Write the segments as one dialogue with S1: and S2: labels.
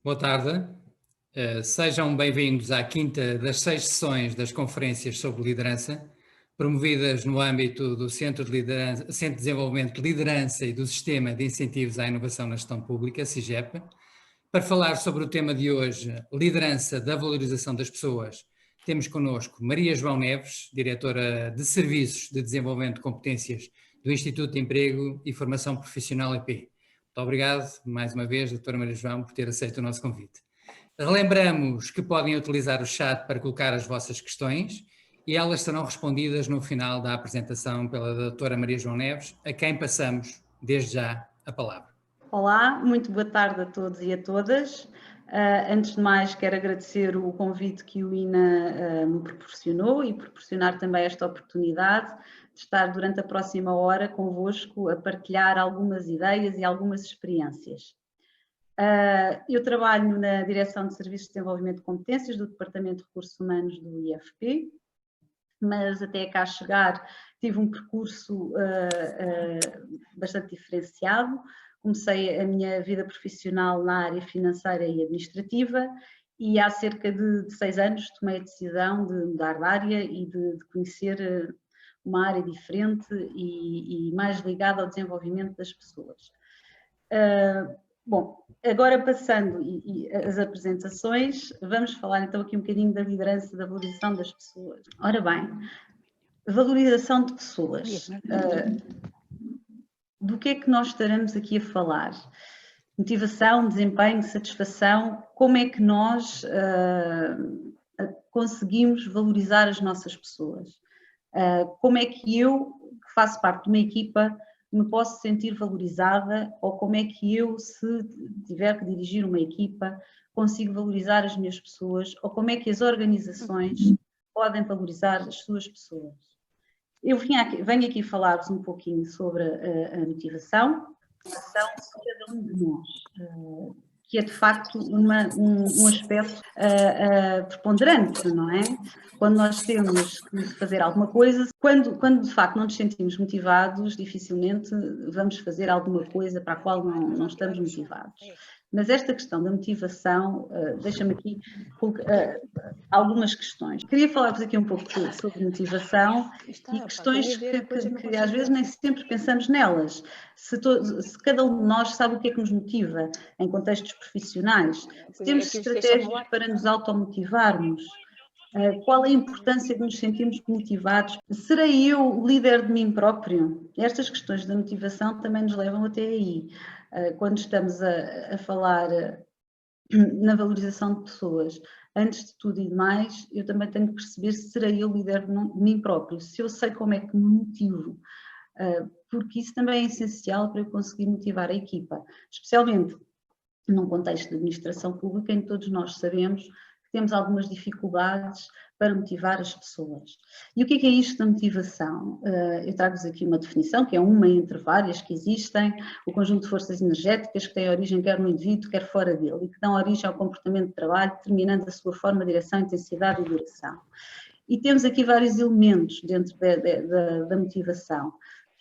S1: Boa tarde. Sejam bem-vindos à quinta das 6 sessões das conferências sobre liderança, promovidas no âmbito do Centro de Desenvolvimento de Liderança e do Sistema de Incentivos à Inovação na Gestão Pública, CIGEP. Para falar sobre o tema de hoje, liderança da valorização das pessoas, temos connosco Maria João Neves, diretora de Serviços de Desenvolvimento de Competências do Instituto de Emprego e Formação Profissional EP. Muito obrigado, mais uma vez, doutora Maria João, por ter aceito o nosso convite. Relembramos que podem utilizar o chat para colocar as vossas questões e elas serão respondidas no final da apresentação pela doutora Maria João Neves, a quem passamos, desde já, a palavra.
S2: Olá, muito boa tarde a todos e a todas. Antes de mais, quero agradecer o convite que o INA me proporcionou e proporcionar também esta oportunidade de estar durante a próxima hora convosco a partilhar algumas ideias e algumas experiências. Eu trabalho na Direção de Serviços de Desenvolvimento de Competências do Departamento de Recursos Humanos do IFP, mas até cá chegar tive um percurso bastante diferenciado. Comecei a minha vida profissional na área financeira e administrativa e há cerca de 6 anos tomei a decisão de mudar de área e de conhecer uma área diferente e mais ligada ao desenvolvimento das pessoas. Bom, agora passando as apresentações, vamos falar então aqui um bocadinho da liderança, da valorização das pessoas. Ora bem, valorização de pessoas. Do que é que nós estaremos aqui a falar? Motivação, desempenho, satisfação, como é que nós conseguimos valorizar as nossas pessoas? Como é que eu, que faço parte de uma equipa, me posso sentir valorizada, ou como é que eu, se tiver que dirigir uma equipa, consigo valorizar as minhas pessoas, ou como é que as organizações podem valorizar as suas pessoas? Eu venho aqui falar-vos um pouquinho sobre a motivação de cada um de nós, que é de facto um aspecto preponderante, não é? Quando nós temos que fazer alguma coisa, quando de facto não nos sentimos motivados, dificilmente vamos fazer alguma coisa para a qual não estamos motivados. Mas esta questão da motivação deixa-me aqui algumas questões. Queria falar-vos aqui um pouco sobre motivação e questões que às vezes nem sempre pensamos nelas. Se cada um de nós sabe o que é que nos motiva em contextos profissionais, se temos estratégias para nos automotivarmos, qual é a importância de nos sentirmos motivados? Serei eu líder de mim próprio? Estas questões da motivação também nos levam até aí. Quando estamos a falar na valorização de pessoas, antes de tudo e de mais, eu também tenho que perceber se serei eu líder de mim próprio, se eu sei como é que me motivo, porque isso também é essencial para eu conseguir motivar a equipa, especialmente num contexto de administração pública em que todos nós sabemos que temos algumas dificuldades para motivar as pessoas. E o que é isto da motivação? Eu trago-vos aqui uma definição, que é uma entre várias que existem, o conjunto de forças energéticas que têm origem quer no indivíduo, quer fora dele, e que dão origem ao comportamento de trabalho, determinando a sua forma, direção, intensidade e duração. E temos aqui vários elementos dentro da motivação.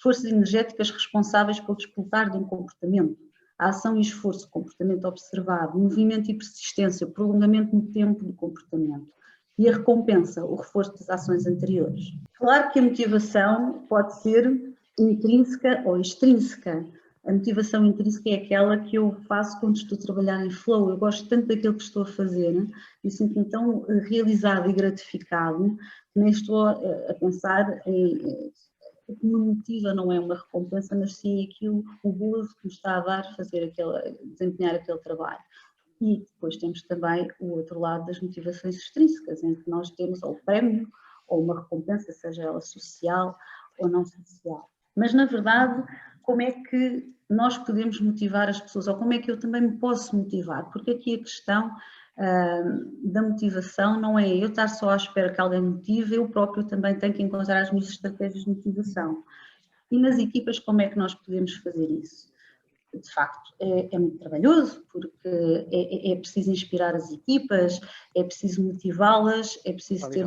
S2: Forças energéticas responsáveis pelo despoltar de um comportamento, a ação e esforço, comportamento observado, movimento e persistência, prolongamento no tempo do comportamento e a recompensa, o reforço das ações anteriores. Claro que a motivação pode ser intrínseca ou extrínseca. A motivação intrínseca é aquela que eu faço quando estou a trabalhar em flow. Eu gosto tanto daquilo que estou a fazer e sinto-me tão realizado e gratificado que nem estou a pensar em... O que me motiva não é uma recompensa, mas sim o gozo que me está a dar desempenhar aquele trabalho. E depois temos também o outro lado das motivações extrínsecas, em que nós temos ou o prémio, ou uma recompensa, seja ela social ou não social. Mas, na verdade, como é que nós podemos motivar as pessoas, ou como é que eu também me posso motivar? Porque aqui a questão da motivação não é eu estar só à espera que alguém me motive, eu próprio também tenho que encontrar as minhas estratégias de motivação. E nas equipas, como é que nós podemos fazer isso? De facto, é muito trabalhoso, porque é preciso inspirar as equipas, é preciso motivá-las, é preciso ter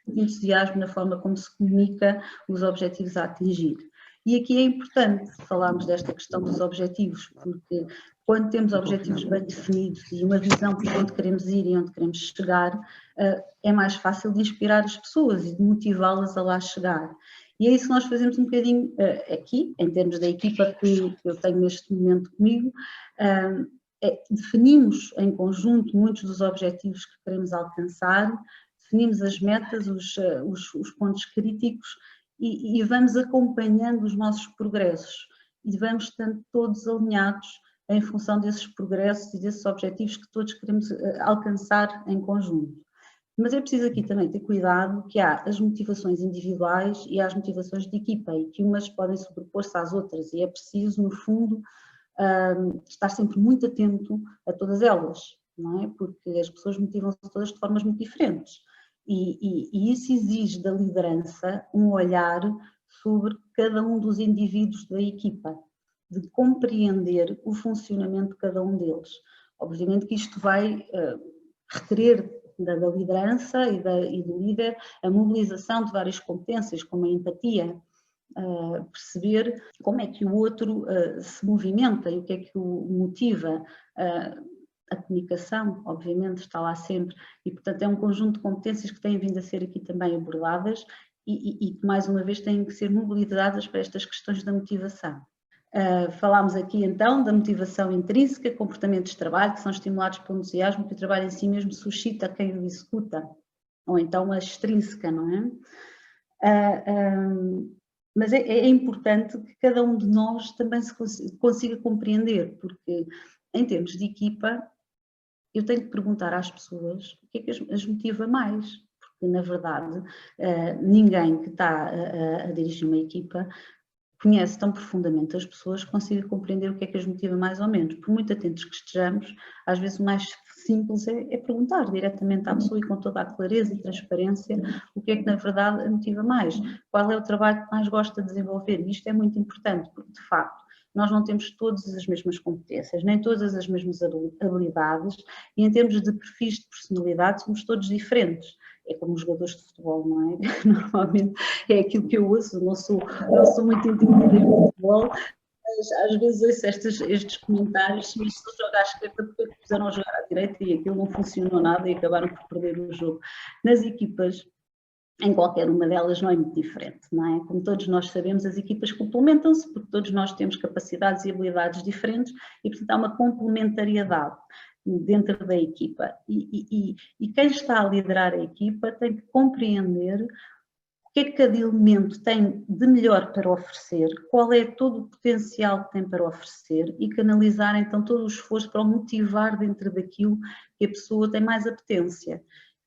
S2: entusiasmo na forma como se comunica os objetivos a atingir. E aqui é importante falarmos desta questão dos objetivos, porque quando temos objetivos bem definidos e uma visão por onde queremos ir e onde queremos chegar, é mais fácil de inspirar as pessoas e de motivá-las a lá chegar. E é isso que nós fazemos um bocadinho aqui, em termos da equipa que eu tenho neste momento comigo. Definimos em conjunto muitos dos objetivos que queremos alcançar, definimos as metas, os pontos críticos e vamos acompanhando os nossos progressos e vamos estando todos alinhados em função desses progressos e desses objetivos que todos queremos alcançar em conjunto. Mas é preciso aqui também ter cuidado que há as motivações individuais e há as motivações de equipa e que umas podem sobrepor-se às outras e é preciso, no fundo, estar sempre muito atento a todas elas, não é? Porque as pessoas motivam-se todas de formas muito diferentes e isso exige da liderança um olhar sobre cada um dos indivíduos da equipa, de compreender o funcionamento de cada um deles. Obviamente que isto vai requerer da liderança e do líder a mobilização de várias competências, como a empatia, perceber como é que o outro se movimenta e o que é que o motiva. A comunicação, obviamente, está lá sempre e, portanto, é um conjunto de competências que têm vindo a ser aqui também abordadas e que, mais uma vez, têm que ser mobilizadas para estas questões da motivação. Falámos aqui, então, da motivação intrínseca, comportamentos de trabalho que são estimulados pelo entusiasmo, que o trabalho em si mesmo suscita quem o executa, ou então a extrínseca, não é? Mas é importante que cada um de nós também se consiga compreender, porque em termos de equipa, eu tenho que perguntar às pessoas o que é que as motiva mais, porque na verdade ninguém que está a dirigir uma equipa conhece tão profundamente as pessoas que consiga compreender o que é que as motiva mais ou menos. Por muito atentos que estejamos, às vezes o mais simples é perguntar diretamente à pessoa e com toda a clareza e transparência o que é que na verdade a motiva mais, qual é o trabalho que mais gosta de desenvolver. E isto é muito importante porque, de facto, nós não temos todas as mesmas competências, nem todas as mesmas habilidades e em termos de perfis de personalidade somos todos diferentes. É como os jogadores de futebol, não é? Normalmente é aquilo que eu ouço, não sou muito entendida em futebol, mas às vezes ouço estes comentários, mas se eu jogar à esquerda, porque puseram a jogar à direita e aquilo não funcionou nada e acabaram por perder o jogo. Nas equipas, em qualquer uma delas não é muito diferente, não é? Como todos nós sabemos, as equipas complementam-se porque todos nós temos capacidades e habilidades diferentes e, portanto, há uma complementariedade dentro da equipa e quem está a liderar a equipa tem que compreender o que é que cada elemento tem de melhor para oferecer, qual é todo o potencial que tem para oferecer e canalizar então todo o esforço para o motivar dentro daquilo que a pessoa tem mais apetência.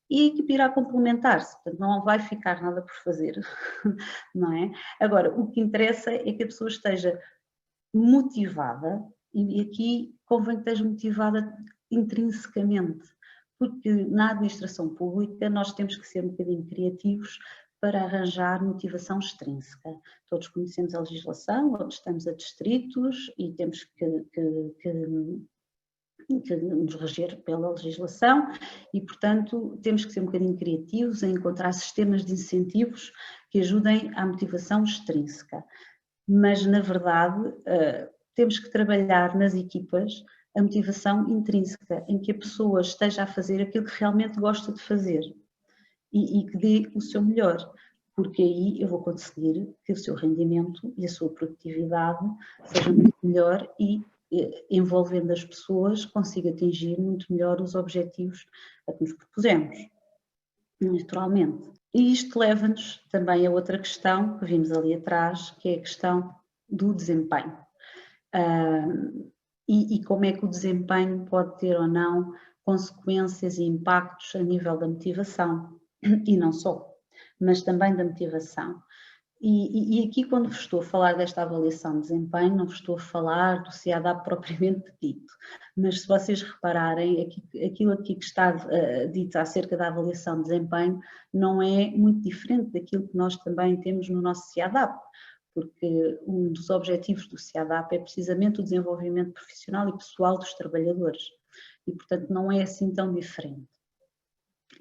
S2: E a equipe irá complementar-se, portanto não vai ficar nada por fazer, não é? Agora, o que interessa é que a pessoa esteja motivada e aqui convém que esteja motivada intrinsecamente, porque na administração pública nós temos que ser um bocadinho criativos para arranjar motivação extrínseca. Todos conhecemos a legislação, outros estamos a distritos e temos que nos reger pela legislação e, portanto, temos que ser um bocadinho criativos em encontrar sistemas de incentivos que ajudem à motivação extrínseca. Mas, na verdade, temos que trabalhar nas equipas a motivação intrínseca, em que a pessoa esteja a fazer aquilo que realmente gosta de fazer e que dê o seu melhor, porque aí eu vou conseguir que o seu rendimento e a sua produtividade sejam muito melhor e, envolvendo as pessoas, consiga atingir muito melhor os objetivos a que nos propusemos, naturalmente. E isto leva-nos também a outra questão que vimos ali atrás, que é a questão do desempenho. E como é que o desempenho pode ter ou não consequências e impactos a nível da motivação, e não só, mas também da motivação. E aqui, quando vos estou a falar desta avaliação de desempenho, não vos estou a falar do CIADAP propriamente dito, mas se vocês repararem, aquilo aqui que está dito acerca da avaliação de desempenho não é muito diferente daquilo que nós também temos no nosso CIADAP, porque um dos objetivos do CIADAP é precisamente o desenvolvimento profissional e pessoal dos trabalhadores, e portanto não é assim tão diferente.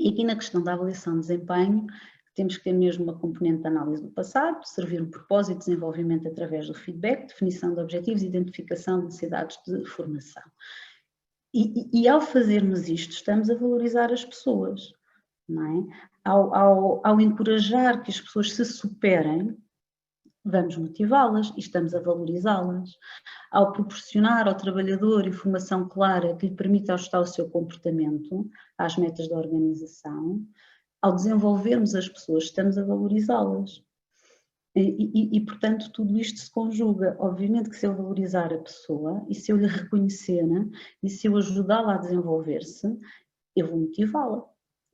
S2: E aqui na questão da avaliação de desempenho, temos que ter mesmo uma componente de análise do passado, servir um propósito de desenvolvimento através do feedback, definição de objetivos, identificação de necessidades de formação. E ao fazermos isto, estamos a valorizar as pessoas, não é? Ao encorajar que as pessoas se superem, vamos motivá-las e estamos a valorizá-las. Ao proporcionar ao trabalhador informação clara que lhe permita ajustar o seu comportamento às metas da organização, ao desenvolvermos as pessoas, estamos a valorizá-las. Portanto, tudo isto se conjuga. Obviamente que se eu valorizar a pessoa e se eu lhe reconhecer, né, e se eu ajudá-la a desenvolver-se, eu vou motivá-la.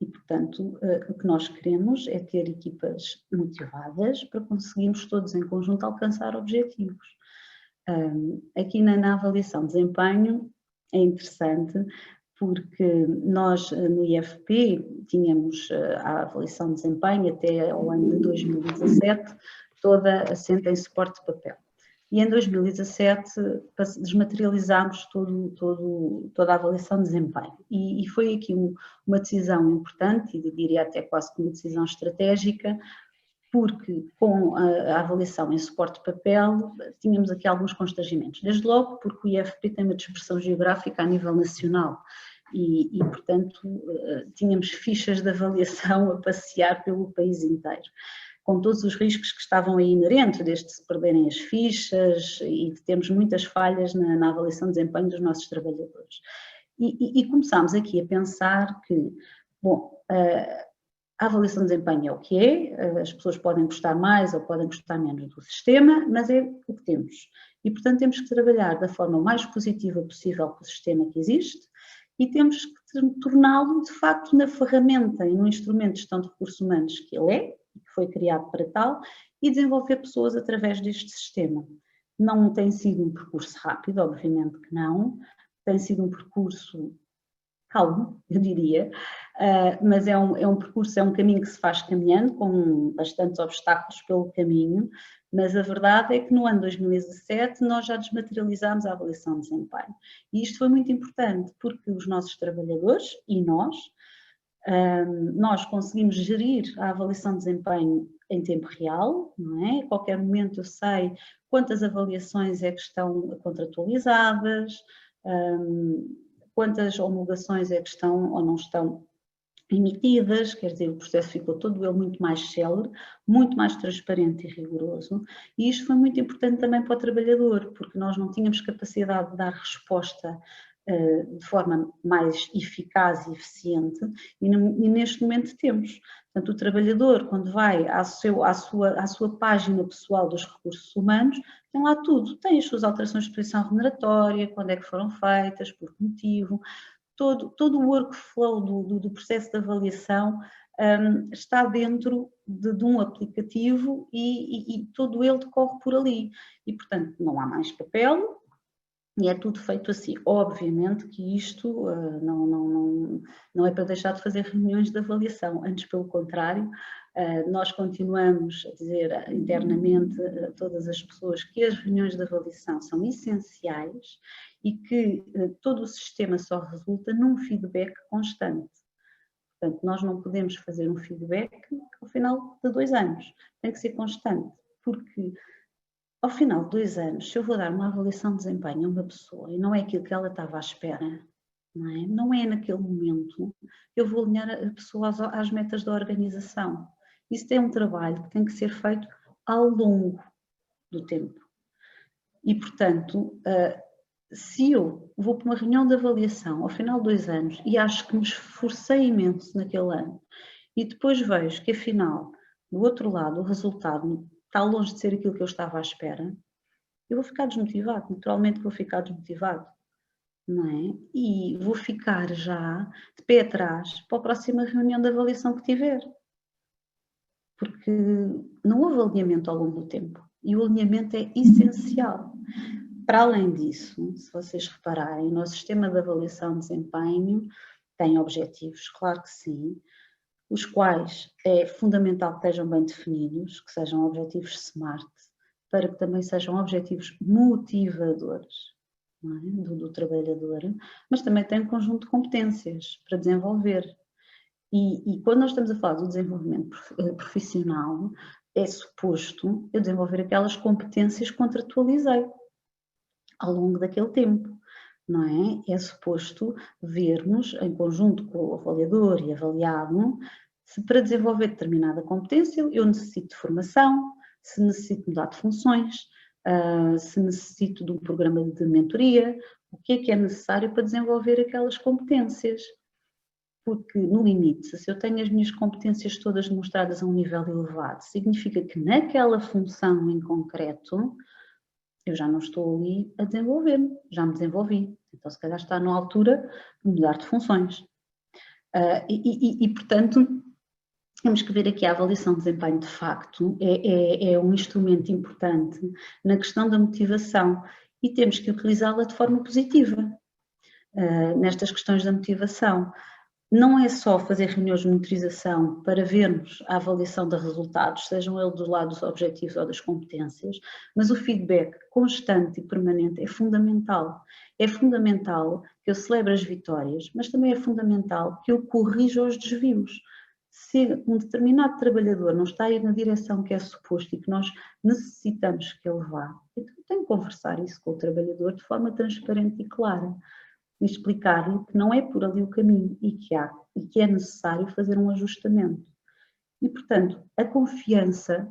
S2: E, portanto, o que nós queremos é ter equipas motivadas para conseguirmos todos em conjunto alcançar objetivos. Aqui na avaliação de desempenho é interessante porque nós no IFP tínhamos a avaliação de desempenho até ao ano de 2017 toda assente em suporte de papel. E em 2017 desmaterializámos toda a avaliação de desempenho. E foi aqui uma decisão importante, e diria até quase que uma decisão estratégica, porque com a avaliação em suporte de papel tínhamos aqui alguns constrangimentos. Desde logo porque o IFP tem uma dispersão geográfica a nível nacional e portanto, tínhamos fichas de avaliação a passear pelo país inteiro, com todos os riscos que estavam aí inerentes, desde se perderem as fichas e de termos muitas falhas na avaliação de desempenho dos nossos trabalhadores. E começámos aqui a pensar que, bom, a avaliação de desempenho é o que é, as pessoas podem gostar mais ou podem gostar menos do sistema, mas é o que temos. E, portanto, temos que trabalhar da forma mais positiva possível com o sistema que existe e temos que torná-lo, de facto, na ferramenta e no instrumento de gestão de recursos humanos que ele é, que foi criado para tal, e desenvolver pessoas através deste sistema. Não tem sido um percurso rápido, obviamente que não, tem sido um percurso calmo, eu diria, mas é um percurso, é um caminho que se faz caminhando, com bastantes obstáculos pelo caminho, mas a verdade é que no ano 2017 nós já desmaterializámos a avaliação de desempenho. E isto foi muito importante, porque os nossos trabalhadores e nós conseguimos gerir a avaliação de desempenho em tempo real, não é? A qualquer momento eu sei quantas avaliações é que estão contratualizadas, quantas homologações é que estão ou não estão emitidas, quer dizer, o processo ficou todo ele muito mais célere, muito mais transparente e rigoroso, e isto foi muito importante também para o trabalhador, porque nós não tínhamos capacidade de dar resposta de forma mais eficaz e eficiente, e neste momento temos. Portanto, o trabalhador, quando vai à sua página pessoal dos recursos humanos, tem lá tudo, tem as suas alterações de posição remuneratória, quando é que foram feitas, por que motivo, todo o workflow do processo de avaliação está dentro de um aplicativo e todo ele decorre por ali. E, portanto, não há mais papel, e é tudo feito assim. Obviamente que isto não é para deixar de fazer reuniões de avaliação, antes pelo contrário, nós continuamos a dizer internamente a todas as pessoas que as reuniões de avaliação são essenciais e que todo o sistema só resulta num feedback constante. Portanto, nós não podemos fazer um feedback ao final de 2 anos, tem que ser constante, porque ao final de 2 anos, se eu vou dar uma avaliação de desempenho a uma pessoa e não é aquilo que ela estava à espera, não é naquele momento, eu vou alinhar a pessoa às metas da organização. Isso é um trabalho que tem que ser feito ao longo do tempo. E, portanto, se eu vou para uma reunião de avaliação ao final de 2 anos e acho que me esforcei imenso naquele ano e depois vejo que, afinal, do outro lado, o resultado está longe de ser aquilo que eu estava à espera, eu vou ficar desmotivado, naturalmente vou ficar desmotivado, não é? E vou ficar já de pé atrás para a próxima reunião de avaliação que tiver. Porque não houve alinhamento ao longo do tempo. E o alinhamento é essencial. Para além disso, se vocês repararem, o nosso sistema de avaliação de desempenho tem objetivos, claro que sim, os quais é fundamental que estejam bem definidos, que sejam objetivos SMART, para que também sejam objetivos motivadores, não é? do trabalhador, mas também tem um conjunto de competências para desenvolver. E quando nós estamos a falar do desenvolvimento profissional, é suposto eu desenvolver aquelas competências que contratualizei ao longo daquele tempo, não é? É suposto vermos, em conjunto com o avaliador e avaliado, se para desenvolver determinada competência eu necessito de formação, se necessito mudar de funções, se necessito de um programa de mentoria, o que é necessário para desenvolver aquelas competências. Porque, no limite, se eu tenho as minhas competências todas demonstradas a um nível elevado, significa que naquela função em concreto eu já não estou ali a desenvolver-me, já me desenvolvi. Então, se calhar está na altura de mudar de funções. Portanto, temos que ver aqui a avaliação de desempenho de facto, é um instrumento importante na questão da motivação e temos que utilizá-la de forma positiva nestas questões da motivação. Não é só fazer reuniões de monitorização para vermos a avaliação de resultados, sejam eles do lado dos objetivos ou das competências, mas o feedback constante e permanente é fundamental. É fundamental que eu celebre as vitórias, mas também é fundamental que eu corrija os desvios. Se um determinado trabalhador não está a ir na direção que é suposto e que nós necessitamos que ele vá, então eu tenho que conversar isso com o trabalhador de forma transparente e clara. E explicar-lhe que não é por ali o caminho e que é necessário fazer um ajustamento. E, portanto, a confiança,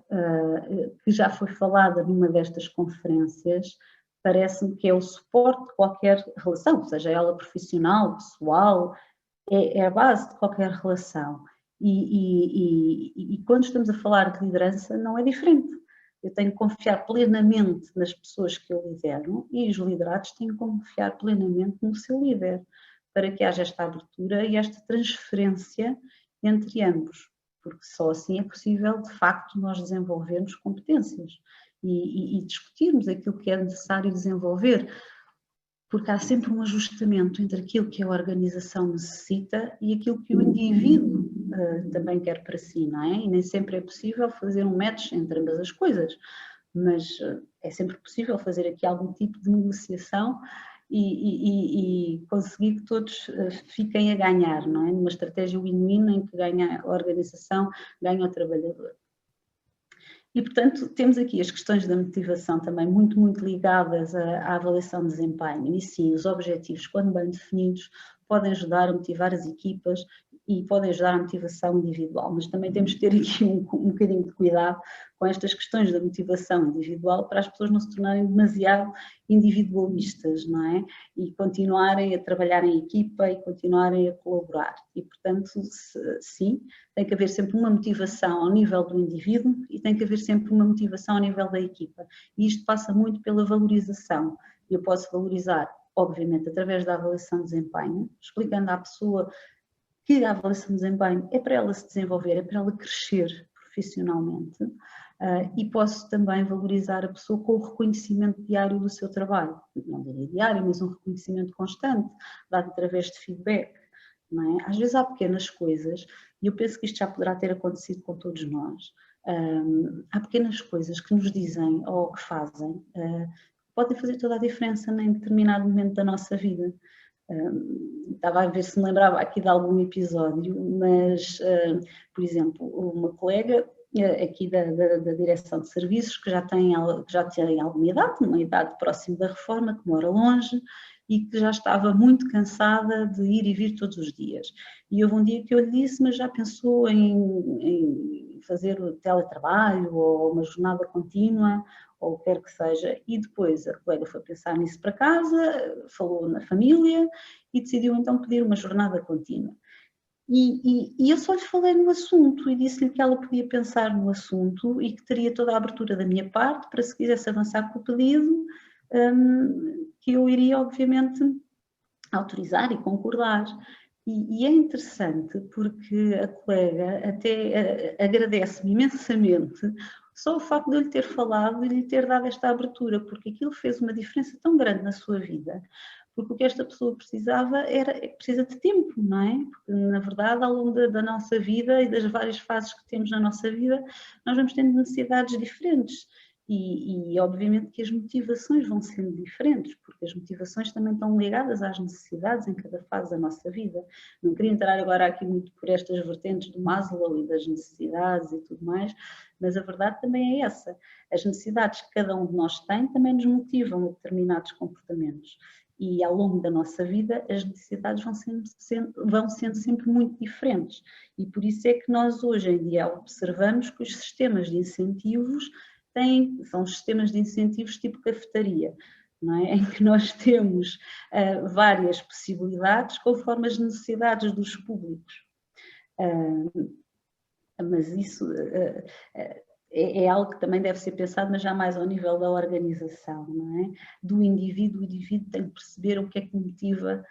S2: que já foi falada numa destas conferências, parece-me que é o suporte de qualquer relação, seja ela profissional, pessoal, é a base de qualquer relação. E quando estamos a falar de liderança, não é diferente. Eu tenho que confiar plenamente nas pessoas que eu lidero e os liderados têm que confiar plenamente no seu líder, para que haja esta abertura e esta transferência entre ambos, porque só assim é possível, de facto, nós desenvolvermos competências e discutirmos aquilo que é necessário desenvolver, porque há sempre um ajustamento entre aquilo que a organização necessita e aquilo que o indivíduo também quer para si, não é? E nem sempre é possível fazer um match entre ambas as coisas, mas é sempre possível fazer aqui algum tipo de negociação e conseguir que todos fiquem a ganhar, não é? Numa estratégia win-win em que ganha a organização, ganha o trabalhador. E, portanto, temos aqui as questões da motivação também muito, muito ligadas à avaliação de desempenho. E sim, os objetivos, quando bem definidos, podem ajudar a motivar as equipas e podem ajudar a motivação individual, mas também temos que ter aqui um bocadinho de cuidado com estas questões da motivação individual para as pessoas não se tornarem demasiado individualistas, não é? E continuarem a trabalhar em equipa e continuarem a colaborar. E, portanto, sim, tem que haver sempre uma motivação ao nível do indivíduo e tem que haver sempre uma motivação ao nível da equipa. E isto passa muito pela valorização. Eu posso valorizar, obviamente, através da avaliação de desempenho, explicando à pessoa que a avaliação de desempenho é para ela se desenvolver, é para ela crescer profissionalmente, e posso também valorizar a pessoa com o reconhecimento diário do seu trabalho. Não diria diário, mas um reconhecimento constante, dado através de feedback. Não é? Às vezes há pequenas coisas, e eu penso que isto já poderá ter acontecido com todos nós, há pequenas coisas que nos dizem ou que fazem, podem fazer toda a diferença em determinado momento da nossa vida. Estava a ver se me lembrava aqui de algum episódio, mas, por exemplo, uma colega aqui da direção de serviços que já tem alguma idade, uma idade próxima da reforma, que mora longe e que já estava muito cansada de ir e vir todos os dias. E houve um dia que eu lhe disse, mas já pensou em fazer o teletrabalho ou uma jornada contínua, ou o que quer que seja, e depois a colega foi pensar nisso para casa, falou na família e decidiu então pedir uma jornada contínua. E eu só lhe falei no assunto e disse-lhe que ela podia pensar no assunto e que teria toda a abertura da minha parte para, se quisesse avançar com o pedido, que eu iria obviamente autorizar e concordar. E é interessante porque a colega até agradece-me imensamente só o facto de eu lhe ter falado e lhe ter dado esta abertura, porque aquilo fez uma diferença tão grande na sua vida, porque o que esta pessoa precisava precisa de tempo, não é? Porque, na verdade, ao longo da nossa vida e das várias fases que temos na nossa vida, nós vamos tendo necessidades diferentes. E obviamente que as motivações vão sendo diferentes, porque as motivações também estão ligadas às necessidades em cada fase da nossa vida. Não queria entrar agora aqui muito por estas vertentes do Maslow e das necessidades e tudo mais, mas a verdade também é essa. As necessidades que cada um de nós tem também nos motivam a determinados comportamentos. E ao longo da nossa vida as necessidades vão sendo sempre muito diferentes. E por isso é que nós hoje em dia observamos que os sistemas de incentivos são sistemas de incentivos tipo cafetaria, não é? Em que nós temos várias possibilidades conforme as necessidades dos públicos. Mas isso é algo que também deve ser pensado, mas já mais ao nível da organização, não é? Do indivíduo, o indivíduo tem que perceber o que é que motiva,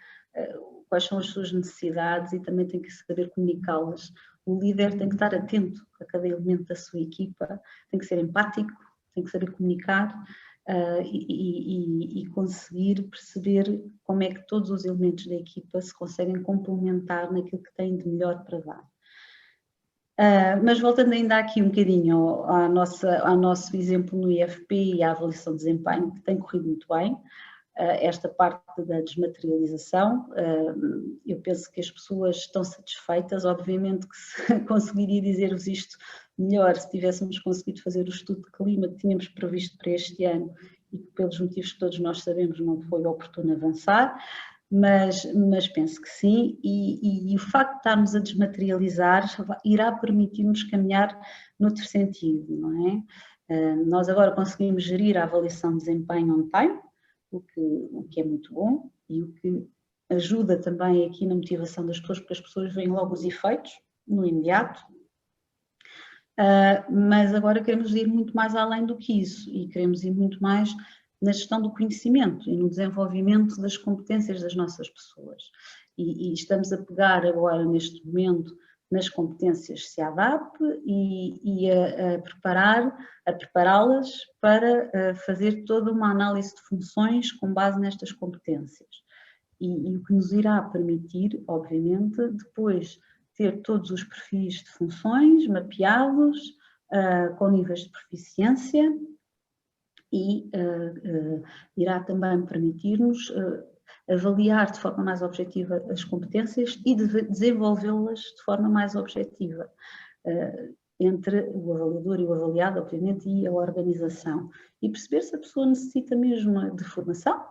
S2: quais são as suas necessidades e também tem que saber comunicá-las. O líder tem que estar atento a cada elemento da sua equipa, tem que ser empático, tem que saber comunicar e conseguir perceber como é que todos os elementos da equipa se conseguem complementar naquilo que têm de melhor para dar. Mas voltando ainda aqui um bocadinho ao nosso exemplo no IFP e à avaliação de desempenho, que tem corrido muito bem, esta parte da desmaterialização, eu penso que as pessoas estão satisfeitas, obviamente que se conseguiria dizer-vos isto melhor se tivéssemos conseguido fazer o estudo de clima que tínhamos previsto para este ano e que pelos motivos que todos nós sabemos não foi oportuno avançar, mas penso que sim, e o facto de estarmos a desmaterializar irá permitir-nos caminhar noutro sentido, não é? Nós agora conseguimos gerir a avaliação de desempenho on time, o que é muito bom e o que ajuda também aqui na motivação das pessoas, porque as pessoas veem logo os efeitos no imediato, mas agora queremos ir muito mais além do que isso e queremos ir muito mais na gestão do conhecimento e no desenvolvimento das competências das nossas pessoas. E estamos a pegar agora, neste momento, nas competências CIADAP e a prepará-las para fazer toda uma análise de funções com base nestas competências. E o que nos irá permitir, obviamente, depois ter todos os perfis de funções mapeados, com níveis de proficiência, e irá também permitir-nos avaliar de forma mais objetiva as competências e desenvolvê-las de forma mais objetiva entre o avaliador e o avaliado, obviamente, e a organização. E perceber se a pessoa necessita mesmo de formação,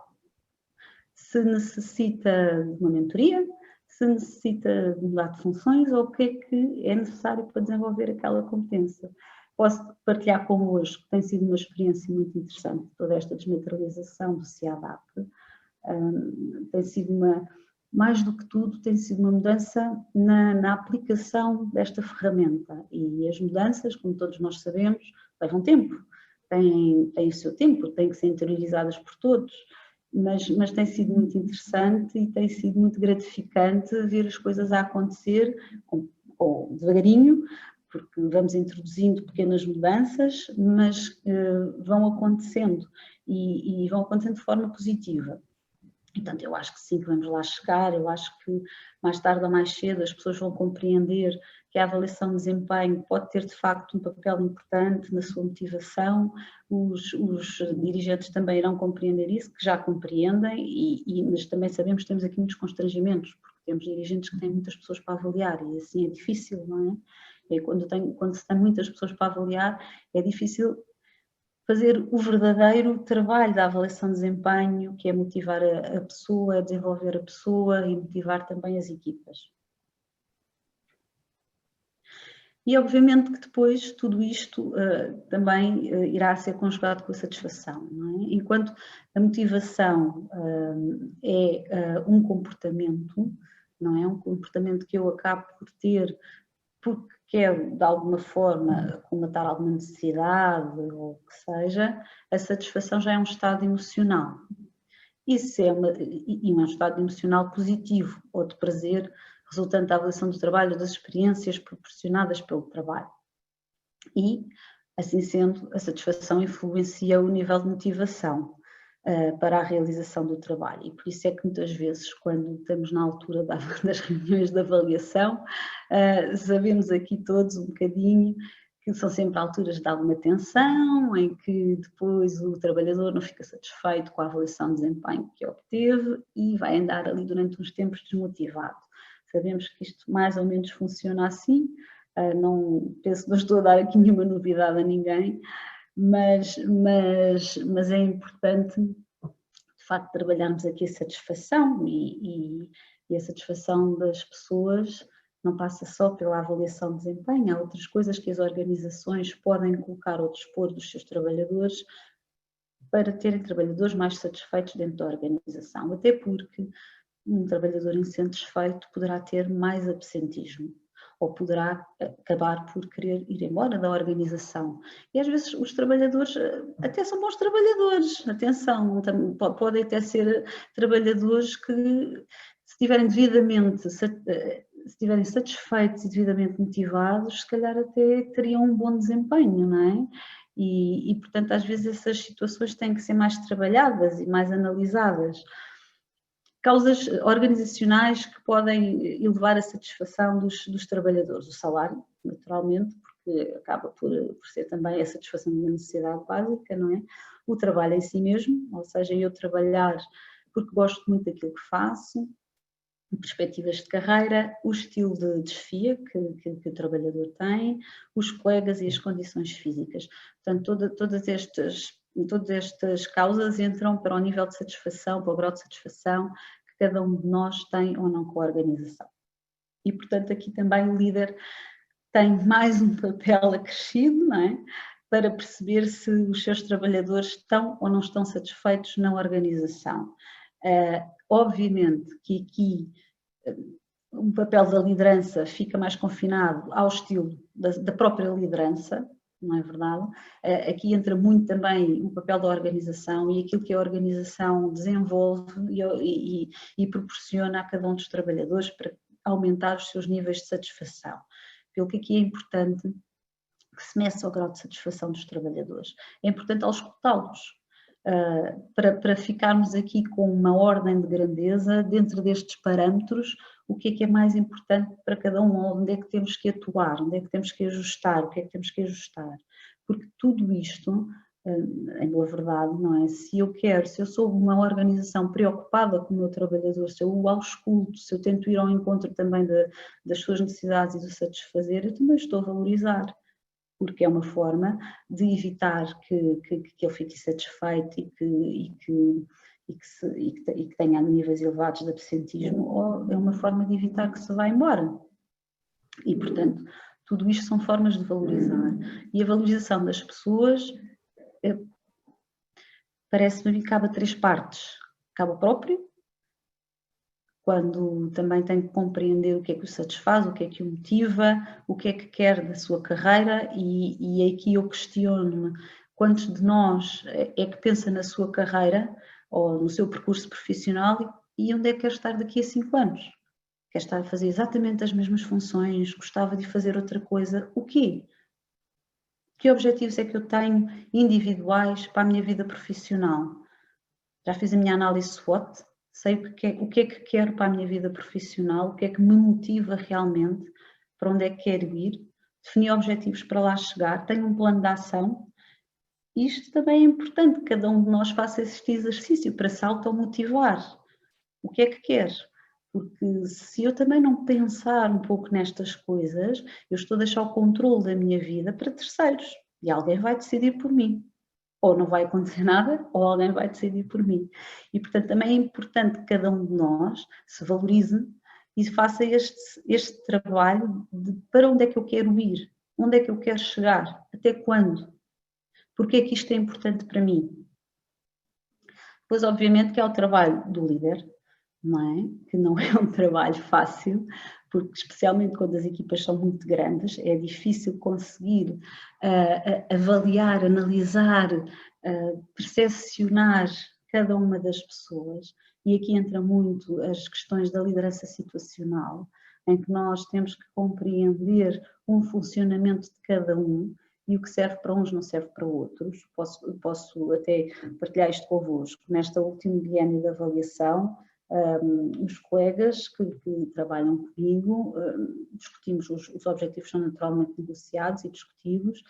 S2: se necessita de uma mentoria, se necessita de mudar de funções ou o que é que é necessário para desenvolver aquela competência. Posso partilhar convosco que tem sido uma experiência muito interessante, toda esta desmaterialização do CIADAP. Tem sido mais do que tudo, tem sido uma mudança na aplicação desta ferramenta. E as mudanças, como todos nós sabemos, levam tempo, têm o seu tempo, têm que ser interiorizadas por todos, mas tem sido muito interessante e tem sido muito gratificante ver as coisas a acontecer devagarinho, porque vamos introduzindo pequenas mudanças, mas vão acontecendo e vão acontecendo de forma positiva. Portanto, eu acho que sim, que vamos lá chegar, eu acho que mais tarde ou mais cedo as pessoas vão compreender que a avaliação de desempenho pode ter de facto um papel importante na sua motivação, os dirigentes também irão compreender isso, que já compreendem, mas também sabemos que temos aqui muitos constrangimentos, porque temos dirigentes que têm muitas pessoas para avaliar e assim é difícil, não é? E quando se tem muitas pessoas para avaliar, é difícil fazer o verdadeiro trabalho da avaliação de desempenho, que é motivar a pessoa, desenvolver a pessoa e motivar também as equipas. E obviamente que depois tudo isto também irá ser conjugado com a satisfação, não é? Enquanto a motivação é um comportamento, não é? Um comportamento que eu acabo por ter porque quero de alguma forma comatar alguma necessidade ou o que seja, a satisfação já é um estado emocional. Isso é um estado emocional positivo ou de prazer, resultante da avaliação do trabalho, das experiências proporcionadas pelo trabalho. E, assim sendo, a satisfação influencia o nível de motivação para a realização do trabalho. E por isso é que muitas vezes, quando estamos na altura das reuniões de avaliação, sabemos aqui todos um bocadinho que são sempre alturas de alguma tensão, em que depois o trabalhador não fica satisfeito com a avaliação de desempenho que obteve e vai andar ali durante uns tempos desmotivado. Sabemos que isto mais ou menos funciona assim, não penso que não estou a dar aqui nenhuma novidade a ninguém, mas é importante, de facto, trabalharmos aqui a satisfação e a satisfação das pessoas não passa só pela avaliação de desempenho, há outras coisas que as organizações podem colocar ao dispor dos seus trabalhadores para terem trabalhadores mais satisfeitos dentro da organização, até porque um trabalhador insatisfeito poderá ter mais absentismo ou poderá acabar por querer ir embora da organização. E às vezes os trabalhadores até são bons trabalhadores, atenção, podem até ser trabalhadores que, se estiverem satisfeitos e devidamente motivados, se calhar até teriam um bom desempenho, não é? E portanto, às vezes essas situações têm que ser mais trabalhadas e mais analisadas. Causas organizacionais que podem elevar a satisfação dos trabalhadores. O salário, naturalmente, porque acaba por ser também a satisfação de uma necessidade básica, não é? O trabalho em si mesmo, ou seja, eu trabalhar porque gosto muito daquilo que faço, perspectivas de carreira, o estilo de desafio que o trabalhador tem, os colegas e as condições físicas. Portanto, todas estas causas entram para o nível de satisfação, para o grau de satisfação que cada um de nós tem ou não com a organização. E, portanto, aqui também o líder tem mais um papel acrescido, não é? Para perceber se os seus trabalhadores estão ou não estão satisfeitos na organização. Obviamente que aqui o papel da liderança fica mais confinado ao estilo da própria liderança, não é verdade? Aqui entra muito também o papel da organização e aquilo que a organização desenvolve e proporciona a cada um dos trabalhadores para aumentar os seus níveis de satisfação. Pelo que aqui é importante que se meça o grau de satisfação dos trabalhadores. É importante auscultá-los, para ficarmos aqui com uma ordem de grandeza dentro destes parâmetros, o que é mais importante para cada um, onde é que temos que atuar, onde é que temos que ajustar, o que é que temos que ajustar. Porque tudo isto, em boa verdade, não é? Se eu sou uma organização preocupada com o meu trabalhador, se eu o ausculto, se eu tento ir ao encontro também das suas necessidades e de satisfazer, eu também estou a valorizar, porque é uma forma de evitar que ele fique insatisfeito e que tenha níveis elevados de absentismo, ou é uma forma de evitar que se vá embora. E, portanto, tudo isto são formas de valorizar. E a valorização das pessoas, parece-me que cabe a três partes. Cabe ao próprio, quando também tem que compreender o que é que o satisfaz, o que é que o motiva, o que é que quer da sua carreira, e aqui eu questiono-me quantos de nós é que pensa na sua carreira ou no seu percurso profissional e onde é que quer estar daqui a 5 anos. Quer estar a fazer exatamente as mesmas funções, gostava de fazer outra coisa, o quê? Que objetivos é que eu tenho individuais para a minha vida profissional? Já fiz a minha análise SWOT, sei o que é que quero para a minha vida profissional, o que é que me motiva realmente, para onde é que quero ir, defini objetivos para lá chegar, tenho um plano de ação. Isto também é importante, que cada um de nós faça este exercício para se automotivar. O que é que quer? Porque se eu também não pensar um pouco nestas coisas, eu estou a deixar o controle da minha vida para terceiros e alguém vai decidir por mim. Ou não vai acontecer nada, ou alguém vai decidir por mim. E, portanto, também é importante que cada um de nós se valorize e faça este trabalho de para onde é que eu quero ir, onde é que eu quero chegar, até quando, porque é que isto é importante para mim. Pois, obviamente, que é o trabalho do líder, não é? Que não é um trabalho fácil, porque especialmente quando as equipas são muito grandes, é difícil conseguir avaliar, analisar, percepcionar cada uma das pessoas, e aqui entra muito as questões da liderança situacional, em que nós temos que compreender um funcionamento de cada um, e o que serve para uns não serve para outros. Posso até partilhar isto convosco. Nesta última biênio de avaliação, os colegas que trabalham comigo, discutimos, os objetivos são naturalmente negociados e discutidos,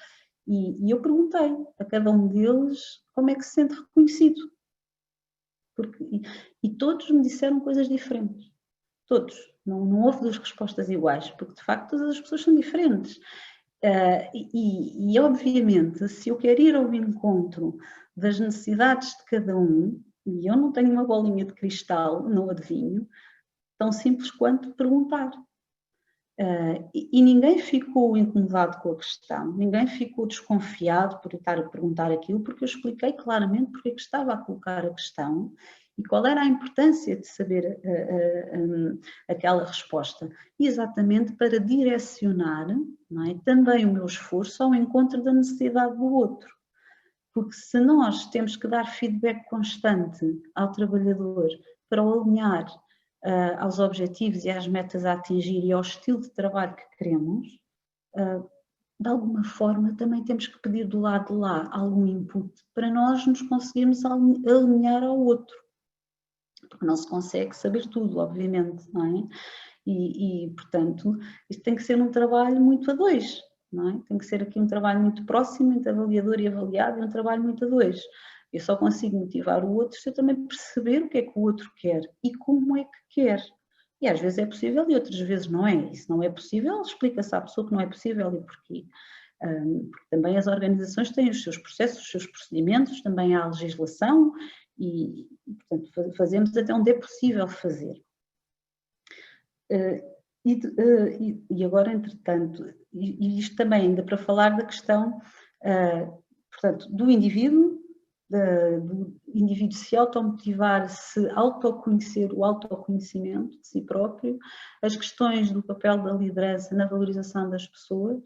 S2: e eu perguntei a cada um deles como é que se sente reconhecido. E todos me disseram coisas diferentes. Todos. Não houve duas respostas iguais, porque de facto todas as pessoas são diferentes. Obviamente, se eu quero ir ao encontro das necessidades de cada um, e eu não tenho uma bolinha de cristal, não adivinho, tão simples quanto perguntar. E ninguém ficou incomodado com a questão, ninguém ficou desconfiado por estar a perguntar aquilo, porque eu expliquei claramente porque é que estava a colocar a questão e qual era a importância de saber aquela resposta. Exatamente para direcionar, não é, também o meu esforço ao encontro da necessidade do outro. Porque se nós temos que dar feedback constante ao trabalhador para o alinhar aos objetivos e às metas a atingir e ao estilo de trabalho que queremos, de alguma forma também temos que pedir do lado de lá algum input para nós nos conseguirmos alinhar ao outro. Porque não se consegue saber tudo, obviamente, não é? Portanto, isto tem que ser um trabalho muito a dois, não é? Tem que ser aqui um trabalho muito próximo entre avaliador e avaliado, e um trabalho muito a dois. Eu só consigo motivar o outro se eu também perceber o que é que o outro quer e como é que quer. E às vezes é possível e outras vezes não é. E se não é possível, explica-se à pessoa que não é possível e porquê. Porque também as organizações têm os seus processos, os seus procedimentos, também há a legislação e portanto, fazemos até onde é possível fazer. E agora, entretanto, e isto também ainda para falar da questão, portanto, do indivíduo se automotivar, se autoconhecer, o autoconhecimento de si próprio, as questões do papel da liderança na valorização das pessoas.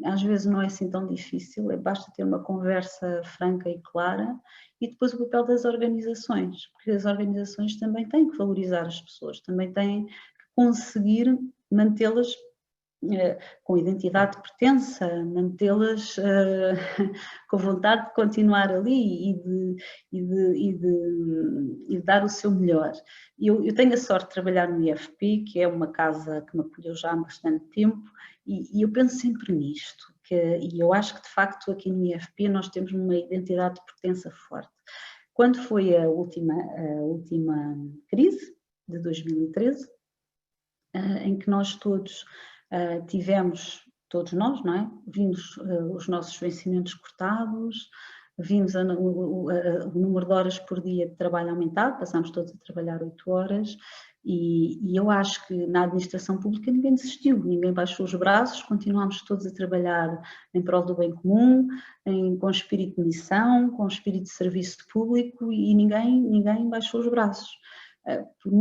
S2: Às vezes não é assim tão difícil, basta ter uma conversa franca e clara, e depois o papel das organizações, porque as organizações também têm que valorizar as pessoas, também têm que conseguir mantê-las com identidade de pertença, mantê-las com vontade de continuar ali e de dar o seu melhor. Eu tenho a sorte de trabalhar no IFP, que é uma casa que me acolheu já há bastante tempo, e eu penso sempre nisto, e eu acho que de facto aqui no IFP nós temos uma identidade de pertença forte. Quando foi a última crise, de 2013, em que nós todos tivemos, todos nós, não é? Vimos os nossos vencimentos cortados, vimos o número de horas por dia de trabalho aumentado, passámos todos a trabalhar 8 horas, e eu acho que na administração pública ninguém desistiu, ninguém baixou os braços, continuámos todos a trabalhar em prol do bem comum, com espírito de missão, com espírito de serviço público, e ninguém baixou os braços. Por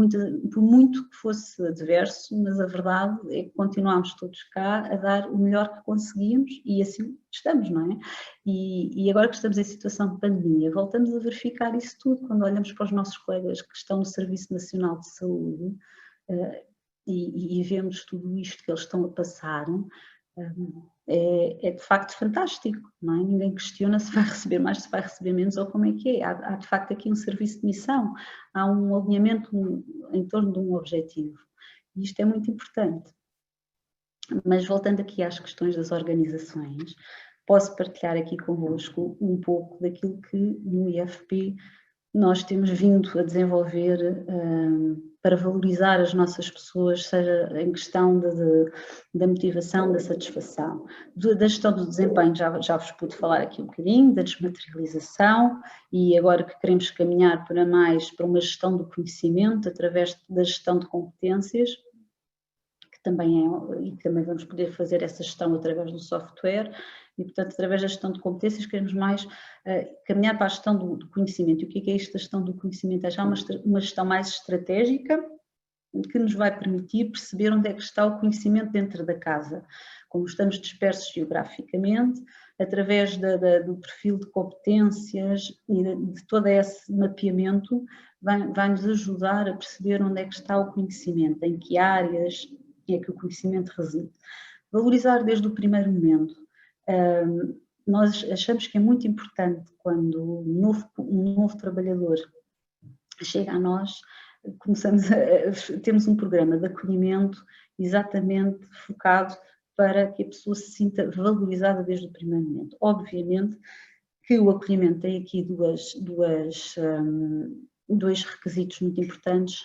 S2: muito que fosse adverso, mas a verdade é que continuámos todos cá a dar o melhor que conseguimos e assim estamos, não é? E agora que estamos em situação de pandemia, voltamos a verificar isso tudo quando olhamos para os nossos colegas que estão no Serviço Nacional de Saúde e vemos tudo isto que eles estão a passar. É de facto fantástico, não é? Ninguém questiona se vai receber mais, se vai receber menos ou como é que é. Há de facto aqui um serviço de missão, há um alinhamento em torno de um objetivo e isto é muito importante. Mas voltando aqui às questões das organizações, posso partilhar aqui convosco um pouco daquilo que no IFP nós temos vindo a desenvolver para valorizar as nossas pessoas, seja em questão da motivação, da satisfação, da gestão do desempenho, já vos pude falar aqui um bocadinho, da desmaterialização, e agora que queremos caminhar para uma gestão do conhecimento através da gestão de competências, que também vamos poder fazer essa gestão através do software, e, portanto, através da gestão de competências, queremos mais caminhar para a gestão do conhecimento. E o que é esta gestão do conhecimento? É já uma gestão mais estratégica, que nos vai permitir perceber onde é que está o conhecimento dentro da casa. Como estamos dispersos geograficamente, através do perfil de competências e de todo esse mapeamento, vai-nos ajudar a perceber onde é que está o conhecimento, em que áreas é que o conhecimento reside. Valorizar desde o primeiro momento. Nós achamos que é muito importante quando um novo trabalhador chega a nós, temos um programa de acolhimento exatamente focado para que a pessoa se sinta valorizada desde o primeiro momento. Obviamente que o acolhimento tem aqui dois requisitos muito importantes,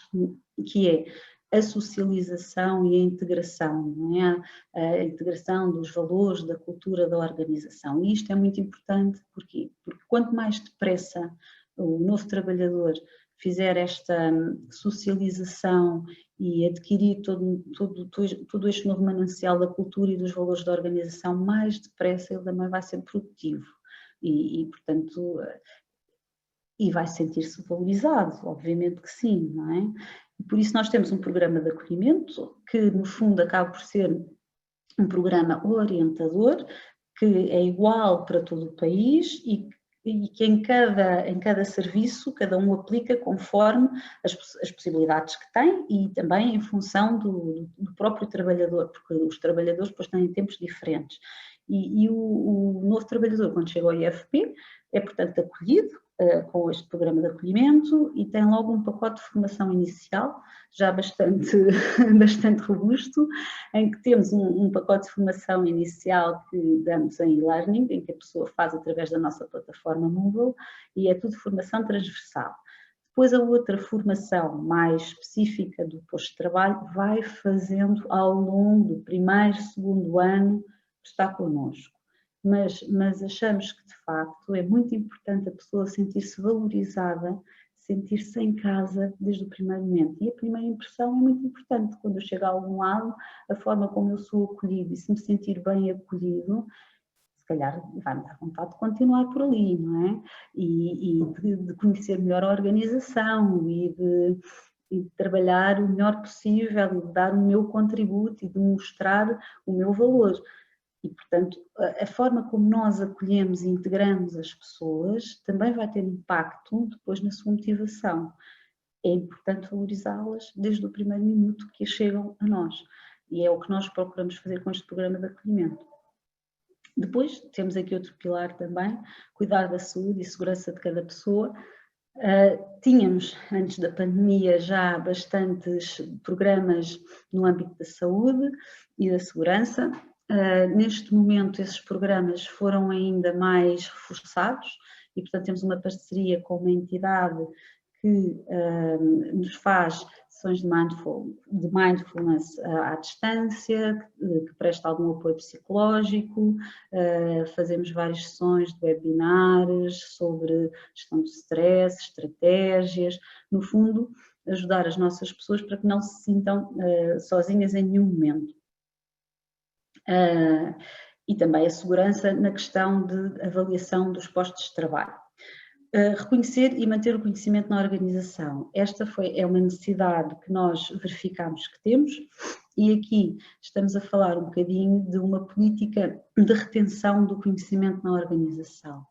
S2: que é a socialização e a integração, não é? A integração dos valores, da cultura da organização. E isto é muito importante, porquê? Porque quanto mais depressa o novo trabalhador fizer esta socialização e adquirir todo este novo manancial da cultura e dos valores da organização, mais depressa ele também vai ser produtivo portanto, e vai sentir-se valorizado, obviamente que sim, não é? E por isso nós temos um programa de acolhimento que, no fundo, acaba por ser um programa orientador, que é igual para todo o país e que em cada serviço, cada um aplica conforme as possibilidades que tem e também em função do próprio trabalhador, porque os trabalhadores depois têm tempos diferentes. E o novo trabalhador, quando chega ao IFP, é, portanto, acolhido com este programa de acolhimento e tem logo um pacote de formação inicial, já bastante robusto, em que temos um pacote de formação inicial que damos em e-learning, em que a pessoa faz através da nossa plataforma Moodle, e é tudo formação transversal. Depois a outra formação mais específica do posto de trabalho vai fazendo ao longo do primeiro, segundo ano que está connosco. Mas achamos que, de facto, é muito importante a pessoa sentir-se valorizada, sentir-se em casa desde o primeiro momento. E a primeira impressão é muito importante. Quando eu chego a algum lado, a forma como eu sou acolhido e se me sentir bem acolhido, se calhar vai-me dar vontade de continuar por ali, não é? E de conhecer melhor a organização e de trabalhar o melhor possível e de dar o meu contributo e de mostrar o meu valor. E, portanto, a forma como nós acolhemos e integramos as pessoas também vai ter impacto depois na sua motivação. É importante valorizá-las desde o primeiro minuto que chegam a nós. E é o que nós procuramos fazer com este programa de acolhimento. Depois, temos aqui outro pilar também, cuidar da saúde e segurança de cada pessoa. Tínhamos, antes da pandemia, já bastantes programas no âmbito da saúde e da segurança. Neste momento esses programas foram ainda mais reforçados e, portanto, temos uma parceria com uma entidade que nos faz sessões de mindfulness à distância, que presta algum apoio psicológico, fazemos várias sessões de webinars sobre gestão de stress, estratégias, no fundo, ajudar as nossas pessoas para que não se sintam sozinhas em nenhum momento. E também a segurança na questão de avaliação dos postos de trabalho. Reconhecer e manter o conhecimento na organização. Esta é uma necessidade que nós verificamos que temos e aqui estamos a falar um bocadinho de uma política de retenção do conhecimento na organização.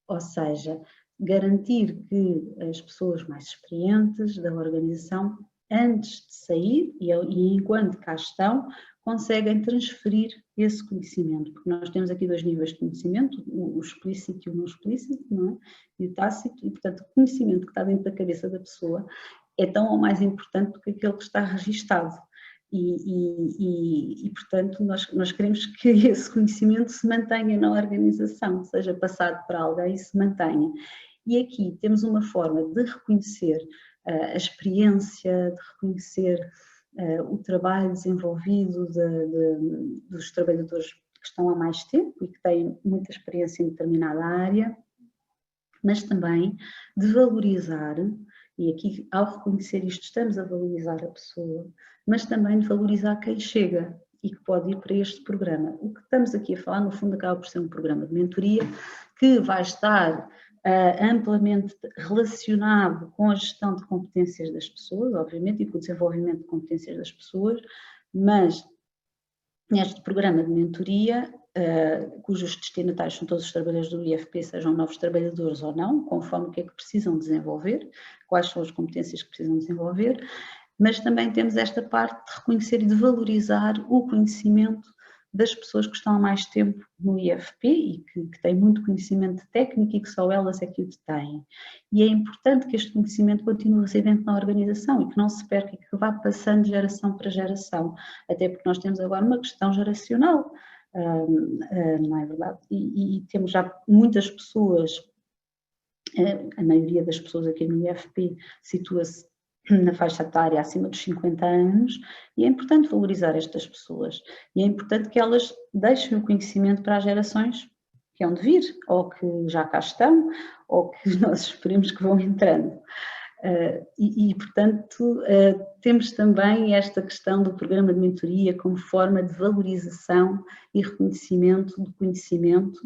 S2: Ou seja, garantir que as pessoas mais experientes da organização, antes de sair e enquanto cá estão, conseguem transferir esse conhecimento, porque nós temos aqui dois níveis de conhecimento, o explícito e o não explícito, não é? E o tácito, e portanto o conhecimento que está dentro da cabeça da pessoa é tão ou mais importante do que aquele que está registado. E portanto nós queremos que esse conhecimento se mantenha na organização, seja passado para alguém e se mantenha. E aqui temos uma forma de reconhecer a experiência, de reconhecer o trabalho desenvolvido dos trabalhadores que estão há mais tempo e que têm muita experiência em determinada área, mas também de valorizar, e aqui ao reconhecer isto estamos a valorizar a pessoa, mas também de valorizar quem chega e que pode ir para este programa. O que estamos aqui a falar, no fundo, acaba por ser um programa de mentoria que vai estar amplamente relacionado com a gestão de competências das pessoas, obviamente, e com o desenvolvimento de competências das pessoas, mas neste programa de mentoria, cujos destinatários são todos os trabalhadores do IFP, sejam novos trabalhadores ou não, conforme o que é que precisam desenvolver, quais são as competências que precisam desenvolver, mas também temos esta parte de reconhecer e de valorizar o conhecimento das pessoas que estão há mais tempo no IFP e que têm muito conhecimento técnico e que só elas é que o têm. E é importante que este conhecimento continue residente na organização e que não se perca e que vá passando de geração para geração, até porque nós temos agora uma questão geracional, não é verdade? E temos já muitas pessoas, a maioria das pessoas aqui no IFP situa-se na faixa etária acima dos 50 anos, e é importante valorizar estas pessoas, e é importante que elas deixem o conhecimento para as gerações que hão de vir, ou que já cá estão, ou que nós esperemos que vão entrando. Portanto, temos também esta questão do programa de mentoria como forma de valorização e reconhecimento do conhecimento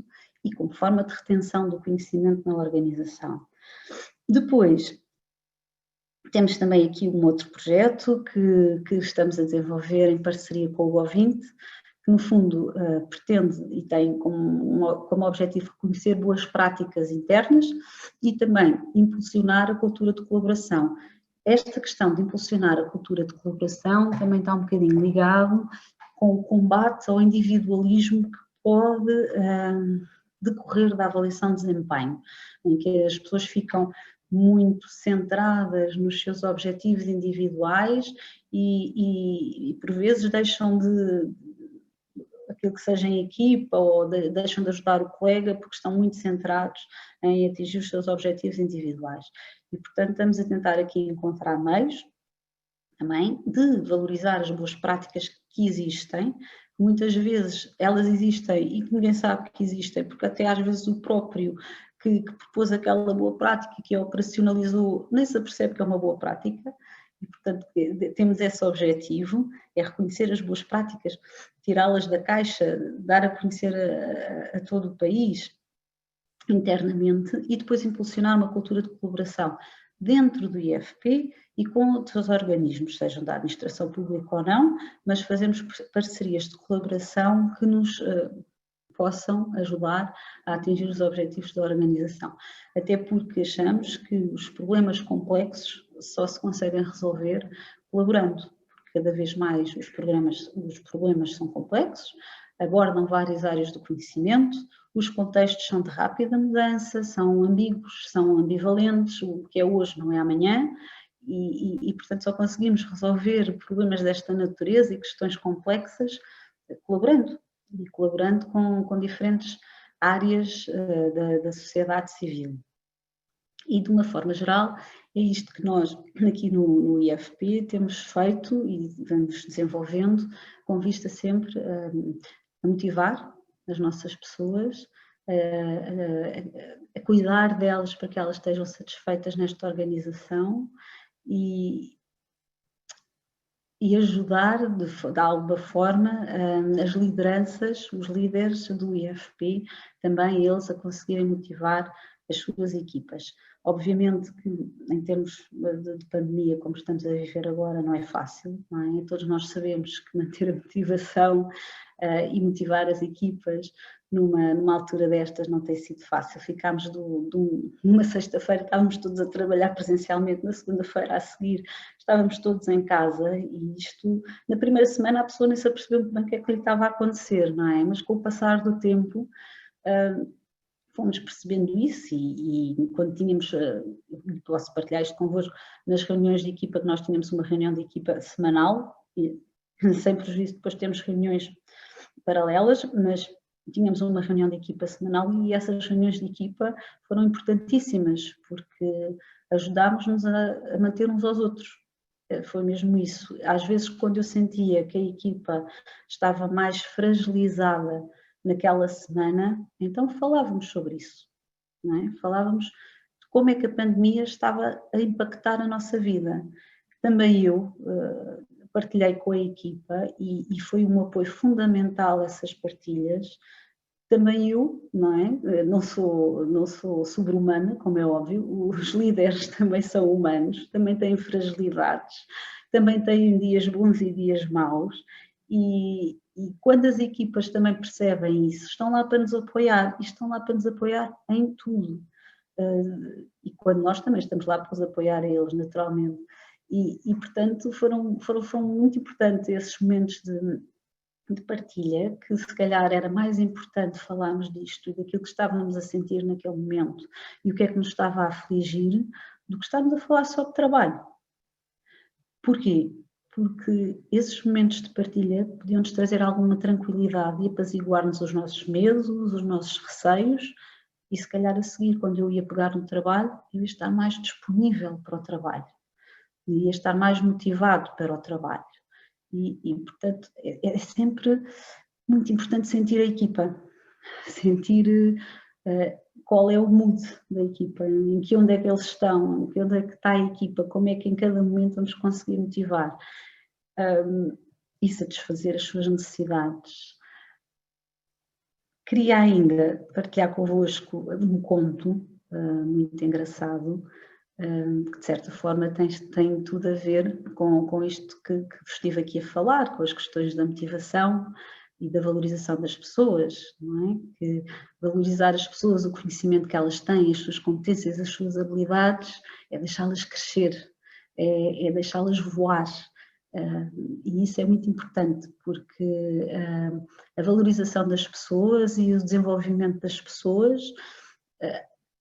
S2: e como forma de retenção do conhecimento na organização. Depois, temos também aqui um outro projeto que estamos a desenvolver em parceria com o O20, que no fundo pretende e tem como objetivo reconhecer boas práticas internas e também impulsionar a cultura de colaboração. Esta questão de impulsionar a cultura de colaboração também está um bocadinho ligado com o combate ao individualismo que pode decorrer da avaliação de desempenho, em que as pessoas ficam muito centradas nos seus objetivos individuais e por vezes deixam de aquilo que seja em equipa ou deixam de ajudar o colega porque estão muito centrados em atingir os seus objetivos individuais. E, portanto, estamos a tentar aqui encontrar meios também de valorizar as boas práticas que existem, que muitas vezes elas existem e que ninguém sabe que existem, porque até às vezes o próprio que propôs aquela boa prática, que a operacionalizou, nem se apercebe que é uma boa prática, e portanto temos esse objetivo, é reconhecer as boas práticas, tirá-las da caixa, dar a conhecer a todo o país internamente e depois impulsionar uma cultura de colaboração dentro do IFP e com outros organismos, sejam da administração pública ou não, mas fazemos parcerias de colaboração que nos possam ajudar a atingir os objetivos da organização. Até porque achamos que os problemas complexos só se conseguem resolver colaborando, porque cada vez mais os problemas são complexos, abordam várias áreas do conhecimento, os contextos são de rápida mudança, são ambíguos, são ambivalentes, o que é hoje não é amanhã, e portanto só conseguimos resolver problemas desta natureza e questões complexas colaborando. E colaborando com diferentes áreas da sociedade civil. E de uma forma geral, é isto que nós aqui no IFP temos feito e vamos desenvolvendo com vista sempre a motivar as nossas pessoas, a cuidar delas para que elas estejam satisfeitas nesta organização e ajudar de alguma forma as lideranças, os líderes do IFP, também eles a conseguirem motivar as suas equipas. Obviamente que em termos de pandemia, como estamos a viver agora, não é fácil, não é? Todos nós sabemos que manter a motivação e motivar as equipas numa altura destas não tem sido fácil. Ficámos numa sexta-feira, estávamos todos a trabalhar presencialmente, na segunda-feira a seguir estávamos todos em casa e isto, na primeira semana a pessoa nem se apercebeu muito bem o que é que lhe estava a acontecer, não é? Mas com o passar do tempo fomos percebendo isso e quando tínhamos, posso partilhar isto convosco, nas reuniões de equipa, que nós tínhamos uma reunião de equipa semanal, e, sem prejuízo depois temos reuniões paralelas, mas tínhamos uma reunião de equipa semanal e essas reuniões de equipa foram importantíssimas porque ajudámos-nos a manter uns aos outros. Foi mesmo isso. Às vezes, quando eu sentia que a equipa estava mais fragilizada naquela semana, então falávamos sobre isso, não é? Falávamos de como é que a pandemia estava a impactar a nossa vida. Também eu partilhei com a equipa e foi um apoio fundamental essas partilhas. Também eu, não é? Não sou sobre-humana, como é óbvio, os líderes também são humanos, também têm fragilidades, também têm dias bons e dias maus, e quando as equipas também percebem isso, estão lá para nos apoiar, e estão lá para nos apoiar em tudo. E quando nós também estamos lá para os apoiar a eles, naturalmente. E portanto, foram muito importantes esses momentos de partilha, que se calhar era mais importante falarmos disto e daquilo que estávamos a sentir naquele momento e o que é que nos estava a afligir, do que estarmos a falar só de trabalho. Porquê? Porque esses momentos de partilha podiam-nos trazer alguma tranquilidade e apaziguar-nos os nossos medos, os nossos receios, e se calhar a seguir, quando eu ia pegar no trabalho, eu ia estar mais disponível para o trabalho, ia estar mais motivado para o trabalho. E portanto, é sempre muito importante sentir a equipa, sentir qual é o mood da equipa, em que onde é que eles estão, em que onde é que está a equipa, como é que em cada momento vamos conseguir motivar e satisfazer as suas necessidades. Queria ainda partilhar convosco um conto muito engraçado, que de certa forma tem tudo a ver com isto que vos estive aqui a falar, com as questões da motivação e da valorização das pessoas, não é? Que valorizar as pessoas, o conhecimento que elas têm, as suas competências, as suas habilidades, é deixá-las crescer, é deixá-las voar. E isso é muito importante, porque a valorização das pessoas e o desenvolvimento das pessoas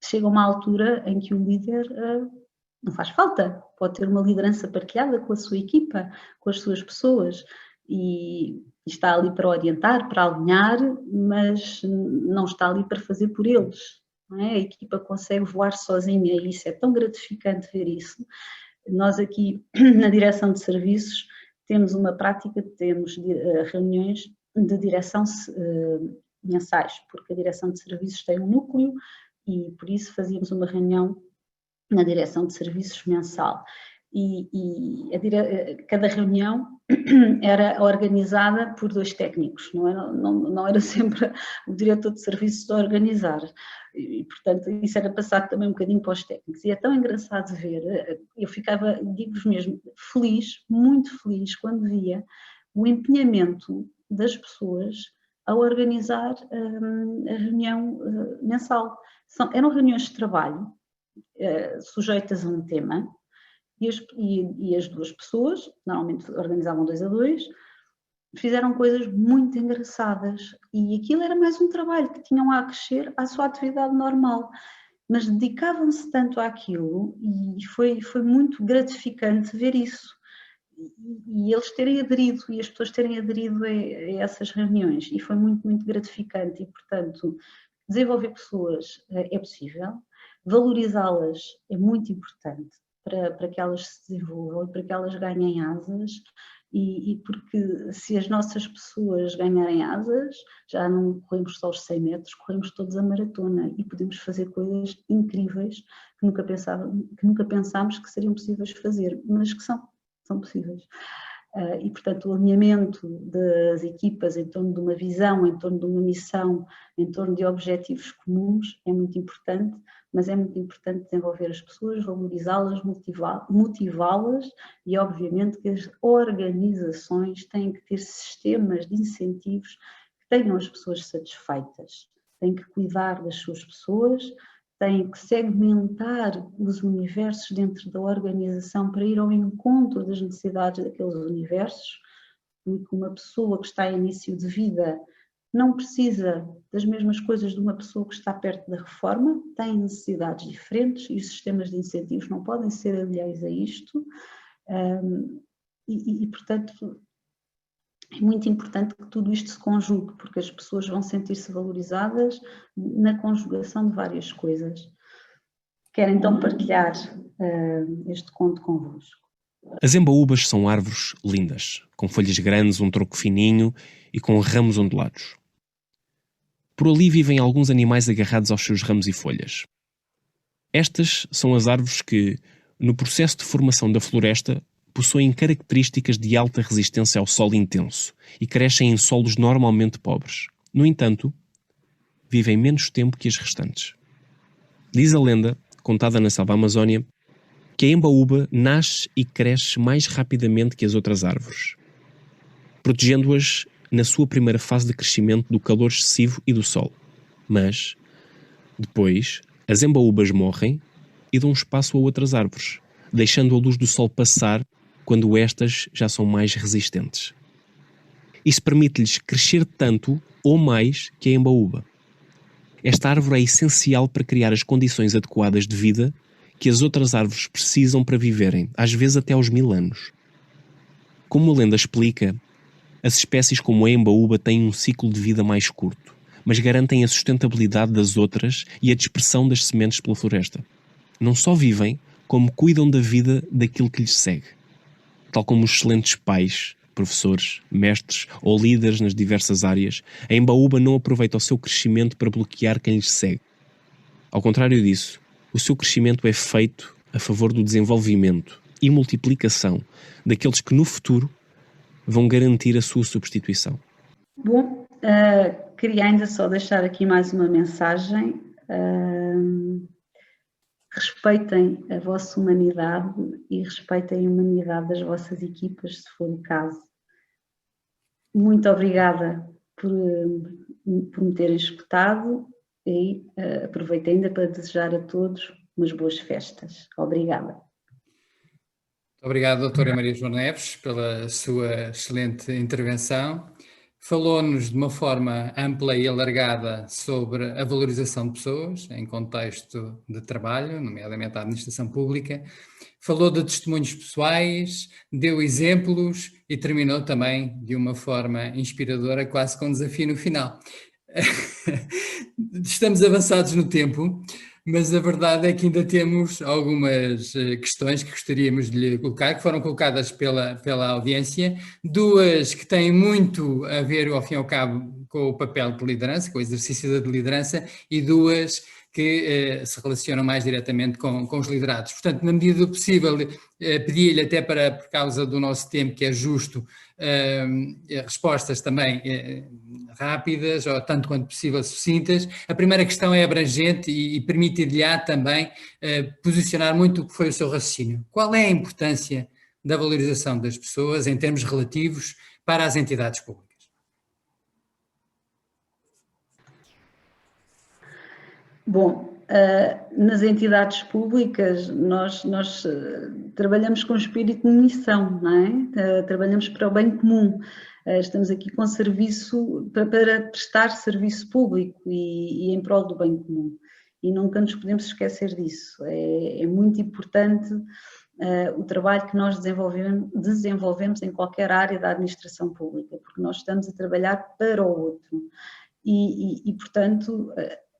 S2: chega a uma altura em que o líder não faz falta, pode ter uma liderança partilhada com a sua equipa, com as suas pessoas, e está ali para orientar, para alinhar, mas não está ali para fazer por eles. Não é? A equipa consegue voar sozinha e isso é tão gratificante ver isso. Nós aqui na direção de serviços temos uma prática, temos reuniões de direção mensais, porque a direção de serviços tem um núcleo e por isso fazíamos uma reunião na direção de serviços mensal. Cada reunião era organizada por 2 técnicos, não era sempre o diretor de serviços a organizar, e portanto isso era passado também um bocadinho para os técnicos, e é tão engraçado ver, eu ficava, digo-vos mesmo, feliz, muito feliz, quando via o empenhamento das pessoas a organizar a reunião mensal. Eram reuniões de trabalho, sujeitas a um tema, e as 2 pessoas, normalmente organizavam 2 a 2, fizeram coisas muito engraçadas e aquilo era mais um trabalho que tinham a acrescer à sua atividade normal, mas dedicavam-se tanto àquilo e foi muito gratificante ver isso e eles terem aderido e as pessoas terem aderido a essas reuniões, e foi muito, muito gratificante. E portanto, desenvolver pessoas é possível, valorizá-las é muito importante para que elas se desenvolvam e para que elas ganhem asas, e porque se as nossas pessoas ganharem asas, já não corremos só os 100 metros, corremos todos a maratona e podemos fazer coisas incríveis que nunca pensámos que seriam possíveis fazer, mas que são possíveis. E portanto o alinhamento das equipas em torno de uma visão, em torno de uma missão, em torno de objetivos comuns é muito importante, mas é muito importante desenvolver as pessoas, valorizá-las, motivá-las, e obviamente que as organizações têm que ter sistemas de incentivos que tenham as pessoas satisfeitas, têm que cuidar das suas pessoas, têm que segmentar os universos dentro da organização para ir ao encontro das necessidades daqueles universos, porque uma pessoa que está em início de vida não precisa das mesmas coisas de uma pessoa que está perto da reforma, tem necessidades diferentes e os sistemas de incentivos não podem ser alheios a isto, e portanto é muito importante que tudo isto se conjugue, porque as pessoas vão sentir-se valorizadas na conjugação de várias coisas. Quero então partilhar este conto convosco.
S3: As embaúbas são árvores lindas, com folhas grandes, um tronco fininho e com ramos ondulados. Por ali vivem alguns animais agarrados aos seus ramos e folhas. Estas são as árvores que, no processo de formação da floresta, possuem características de alta resistência ao sol intenso e crescem em solos normalmente pobres. No entanto, vivem menos tempo que as restantes. Diz a lenda, contada na selva amazónia, que a embaúba nasce e cresce mais rapidamente que as outras árvores, protegendo-as na sua primeira fase de crescimento do calor excessivo e do sol. Mas, depois, as embaúbas morrem e dão espaço a outras árvores, deixando a luz do sol passar quando estas já são mais resistentes. Isso permite-lhes crescer tanto ou mais que a embaúba. Esta árvore é essencial para criar as condições adequadas de vida que as outras árvores precisam para viverem, às vezes até aos 1000 anos. Como a lenda explica, as espécies como a embaúba têm um ciclo de vida mais curto, mas garantem a sustentabilidade das outras e a dispersão das sementes pela floresta. Não só vivem, como cuidam da vida daquilo que lhes segue. Tal como os excelentes pais, professores, mestres ou líderes nas diversas áreas, a embaúba não aproveita o seu crescimento para bloquear quem lhes segue. Ao contrário disso, o seu crescimento é feito a favor do desenvolvimento e multiplicação daqueles que no futuro vão garantir a sua substituição.
S2: Bom, queria ainda só deixar aqui mais uma mensagem. Respeitem a vossa humanidade e respeitem a humanidade das vossas equipas, se for o caso. Muito obrigada por me terem escutado e aproveito ainda para desejar a todos umas boas festas. Obrigada.
S1: Obrigado, doutora Maria João Neves, pela sua excelente intervenção. Falou-nos de uma forma ampla e alargada sobre a valorização de pessoas em contexto de trabalho, nomeadamente a administração pública. Falou de testemunhos pessoais, deu exemplos e terminou também de uma forma inspiradora, quase com um desafio no final. Estamos avançados no tempo, mas a verdade é que ainda temos algumas questões que gostaríamos de lhe colocar, que foram colocadas pela audiência, duas que têm muito a ver, ao fim e ao cabo, com o papel de liderança, com o exercício da liderança, e duas que se relacionam mais diretamente com os liderados. Portanto, na medida do possível, pedi-lhe até por causa do nosso tempo, que é justo, respostas também rápidas, ou tanto quanto possível sucintas. A primeira questão é abrangente e permitir-lhe-á também posicionar muito o que foi o seu raciocínio. Qual é a importância da valorização das pessoas em termos relativos para as entidades públicas?
S2: Bom, nas entidades públicas nós trabalhamos com espírito de missão, não é? Trabalhamos para o bem comum. Estamos aqui com serviço para prestar serviço público e em prol do bem comum. E nunca nos podemos esquecer disso. É muito importante o trabalho que nós desenvolvemos em qualquer área da administração pública, porque nós estamos a trabalhar para o outro. E portanto,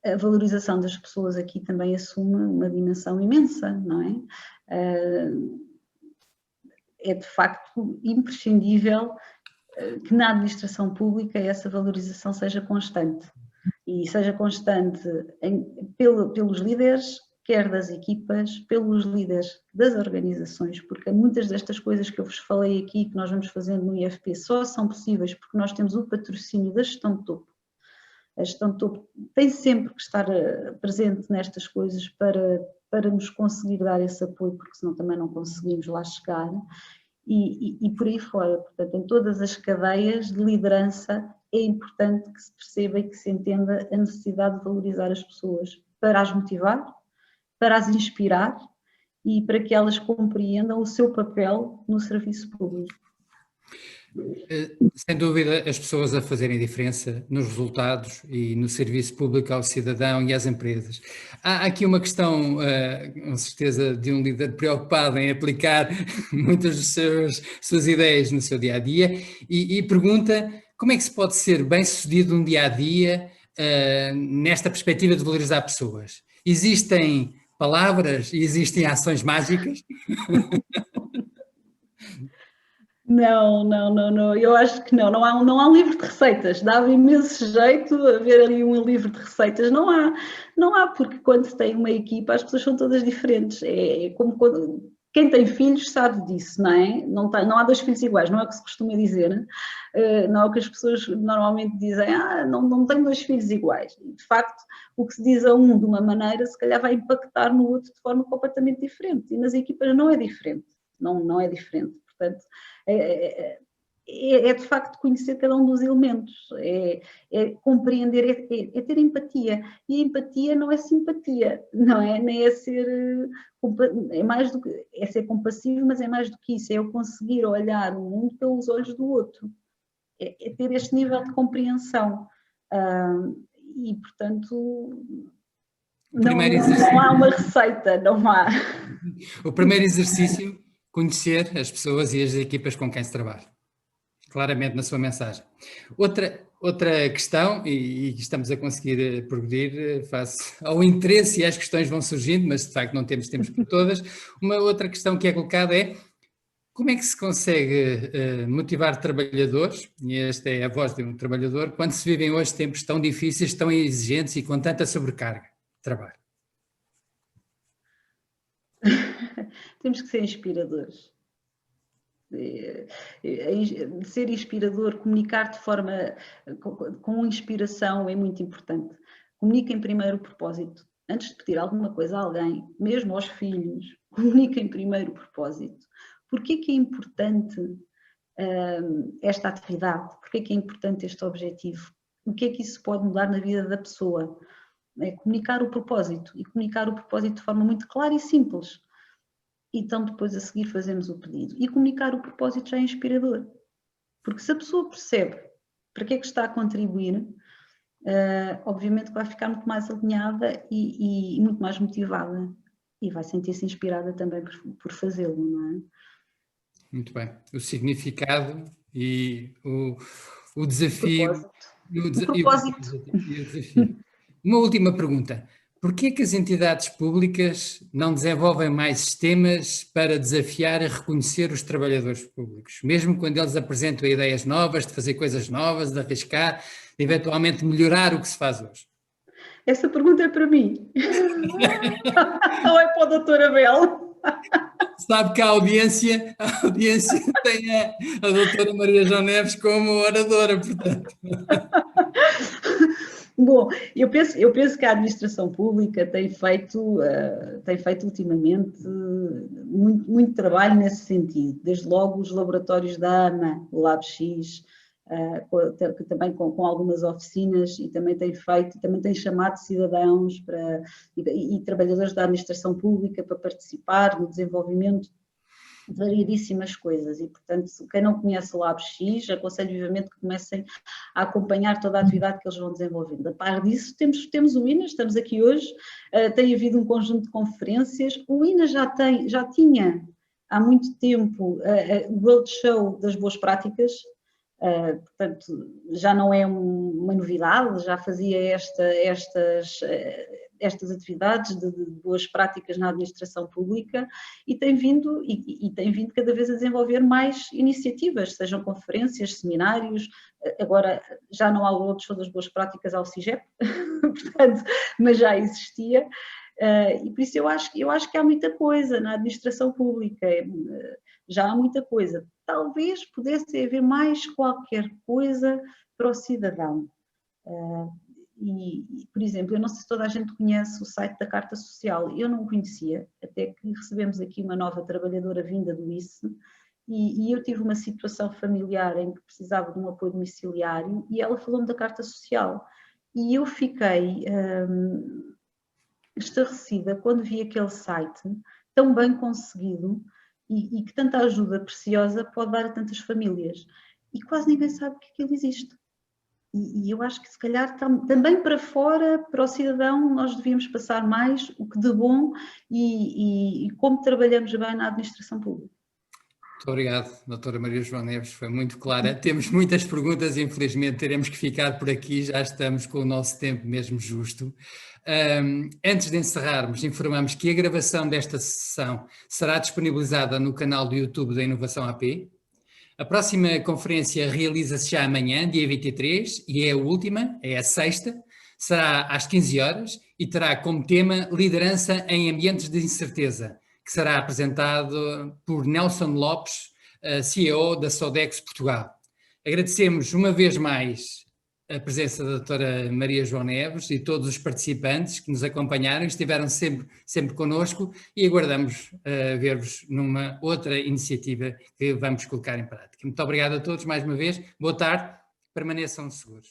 S2: a valorização das pessoas aqui também assume uma dimensão imensa, não é? É de facto imprescindível que na administração pública essa valorização seja constante. E seja constante pelos líderes, quer das equipas, pelos líderes das organizações, porque muitas destas coisas que eu vos falei aqui, que nós vamos fazendo no IFP, só são possíveis porque nós temos o patrocínio da gestão de topo. A gestão de topo tem sempre que estar presente nestas coisas para nos conseguir dar esse apoio, porque senão também não conseguimos lá chegar. E por aí fora, portanto, em todas as cadeias de liderança é importante que se perceba e que se entenda a necessidade de valorizar as pessoas para as motivar, para as inspirar e para que elas compreendam o seu papel no serviço público.
S1: Sem dúvida, as pessoas a fazerem diferença nos resultados e no serviço público ao cidadão e às empresas. Há aqui uma questão, com certeza, de um líder preocupado em aplicar muitas das suas ideias no seu dia-a-dia e pergunta como é que se pode ser bem-sucedido um dia-a-dia nesta perspectiva de valorizar pessoas. Existem palavras e existem ações mágicas?
S2: Não, eu acho que não há um livro de receitas, dava imenso jeito haver ali um livro de receitas, não há porque quando se tem uma equipa as pessoas são todas diferentes, é como quem tem filhos sabe disso, não é? Não há dois filhos iguais, não é o que se costuma dizer, não é o que as pessoas normalmente dizem, não tenho dois filhos iguais, e de facto o que se diz a um de uma maneira se calhar vai impactar no outro de forma completamente diferente, e nas equipas não é diferente, não é diferente. Portanto, é de facto conhecer cada um dos elementos, é compreender, é ter empatia. E a empatia não é simpatia, não é? Nem é ser, é mais do que, é ser compassivo, mas é mais do que isso, é eu conseguir olhar o mundo pelos olhos do outro. é ter este nível de compreensão. E, portanto, não há uma receita, não há.
S1: O primeiro exercício, conhecer as pessoas e as equipas com quem se trabalha, claramente na sua mensagem. Outra questão, e estamos a conseguir progredir face ao interesse, e as questões vão surgindo, mas de facto não temos tempo para todas. Uma outra questão que é colocada é: como é que se consegue motivar trabalhadores, e esta é a voz de um trabalhador, quando se vivem hoje tempos tão difíceis, tão exigentes e com tanta sobrecarga de trabalho?
S2: Temos que ser inspiradores. Ser inspirador, comunicar de forma com inspiração é muito importante. Comuniquem primeiro o propósito. Antes de pedir alguma coisa a alguém, mesmo aos filhos, comuniquem primeiro o propósito. Porquê que é importante esta atividade? Porquê que é importante este objetivo? O que é que isso pode mudar na vida da pessoa? É comunicar o propósito, e comunicar o propósito de forma muito clara e simples. Então depois a seguir fazemos o pedido. E comunicar o propósito já é inspirador. Porque se a pessoa percebe para que é que está a contribuir, obviamente vai ficar muito mais alinhada e muito mais motivada. E vai sentir-se inspirada também por fazê-lo, não é?
S1: Muito bem. O significado e o desafio.
S2: O propósito.
S1: E o desafio. Uma última pergunta. Porquê que as entidades públicas não desenvolvem mais sistemas para desafiar e reconhecer os trabalhadores públicos, mesmo quando eles apresentam ideias novas, de fazer coisas novas, de arriscar, de eventualmente melhorar o que se faz hoje?
S2: Essa pergunta é para mim. Ou é para o Dr. Abel?
S1: Sabe que a audiência tem a doutora Maria João Neves como oradora, portanto.
S2: Bom, eu penso que a administração pública tem feito ultimamente muito trabalho nesse sentido. Desde logo os laboratórios da AMA, o LabX, também com algumas oficinas, e também tem chamado cidadãos e trabalhadores da administração pública para participar no desenvolvimento de variedíssimas coisas. E, portanto, quem não conhece o LabX, aconselho vivamente que comecem a acompanhar toda a atividade que eles vão desenvolvendo. A par disso, temos o INAS, estamos aqui hoje, tem havido um conjunto de conferências. O INAS já tinha há muito tempo o Roadshow das boas práticas. Portanto, já não é uma novidade, já fazia estas atividades de boas práticas na administração pública, e tem vindo cada vez a desenvolver mais iniciativas, sejam conferências, seminários. Agora já não há o Roadshow das boas práticas ao CIGEP, portanto, mas já existia. E por isso eu acho que há muita coisa na administração pública, já há muita coisa. Talvez pudesse haver mais qualquer coisa para o cidadão. Por exemplo, eu não sei se toda a gente conhece o site da Carta Social, eu não o conhecia, até que recebemos aqui uma nova trabalhadora vinda do ICE, e eu tive uma situação familiar em que precisava de um apoio domiciliário, e ela falou-me da Carta Social. E eu fiquei estarrecida quando vi aquele site tão bem conseguido e que tanta ajuda preciosa pode dar a tantas famílias. E quase ninguém sabe que aquilo existe. E eu acho que se calhar também para fora, para o cidadão, nós devíamos passar mais o que de bom e como trabalhamos bem na administração pública.
S1: Muito obrigado, doutora Maria João Neves, foi muito clara. Temos muitas perguntas, infelizmente teremos que ficar por aqui, já estamos com o nosso tempo mesmo justo. Antes de encerrarmos, informamos que a gravação desta sessão será disponibilizada no canal do YouTube da Inovação AP. A próxima conferência realiza-se já amanhã, dia 23, e é a última, é a sexta, será às 15 horas e terá como tema Liderança em Ambientes de Incerteza, que será apresentado por Nelson Lopes, CEO da Sodexo Portugal. Agradecemos uma vez mais a presença da doutora Maria João Neves e todos os participantes que nos acompanharam, estiveram sempre connosco, e aguardamos ver-vos numa outra iniciativa que vamos colocar em prática. Muito obrigado a todos mais uma vez, boa tarde, permaneçam seguros.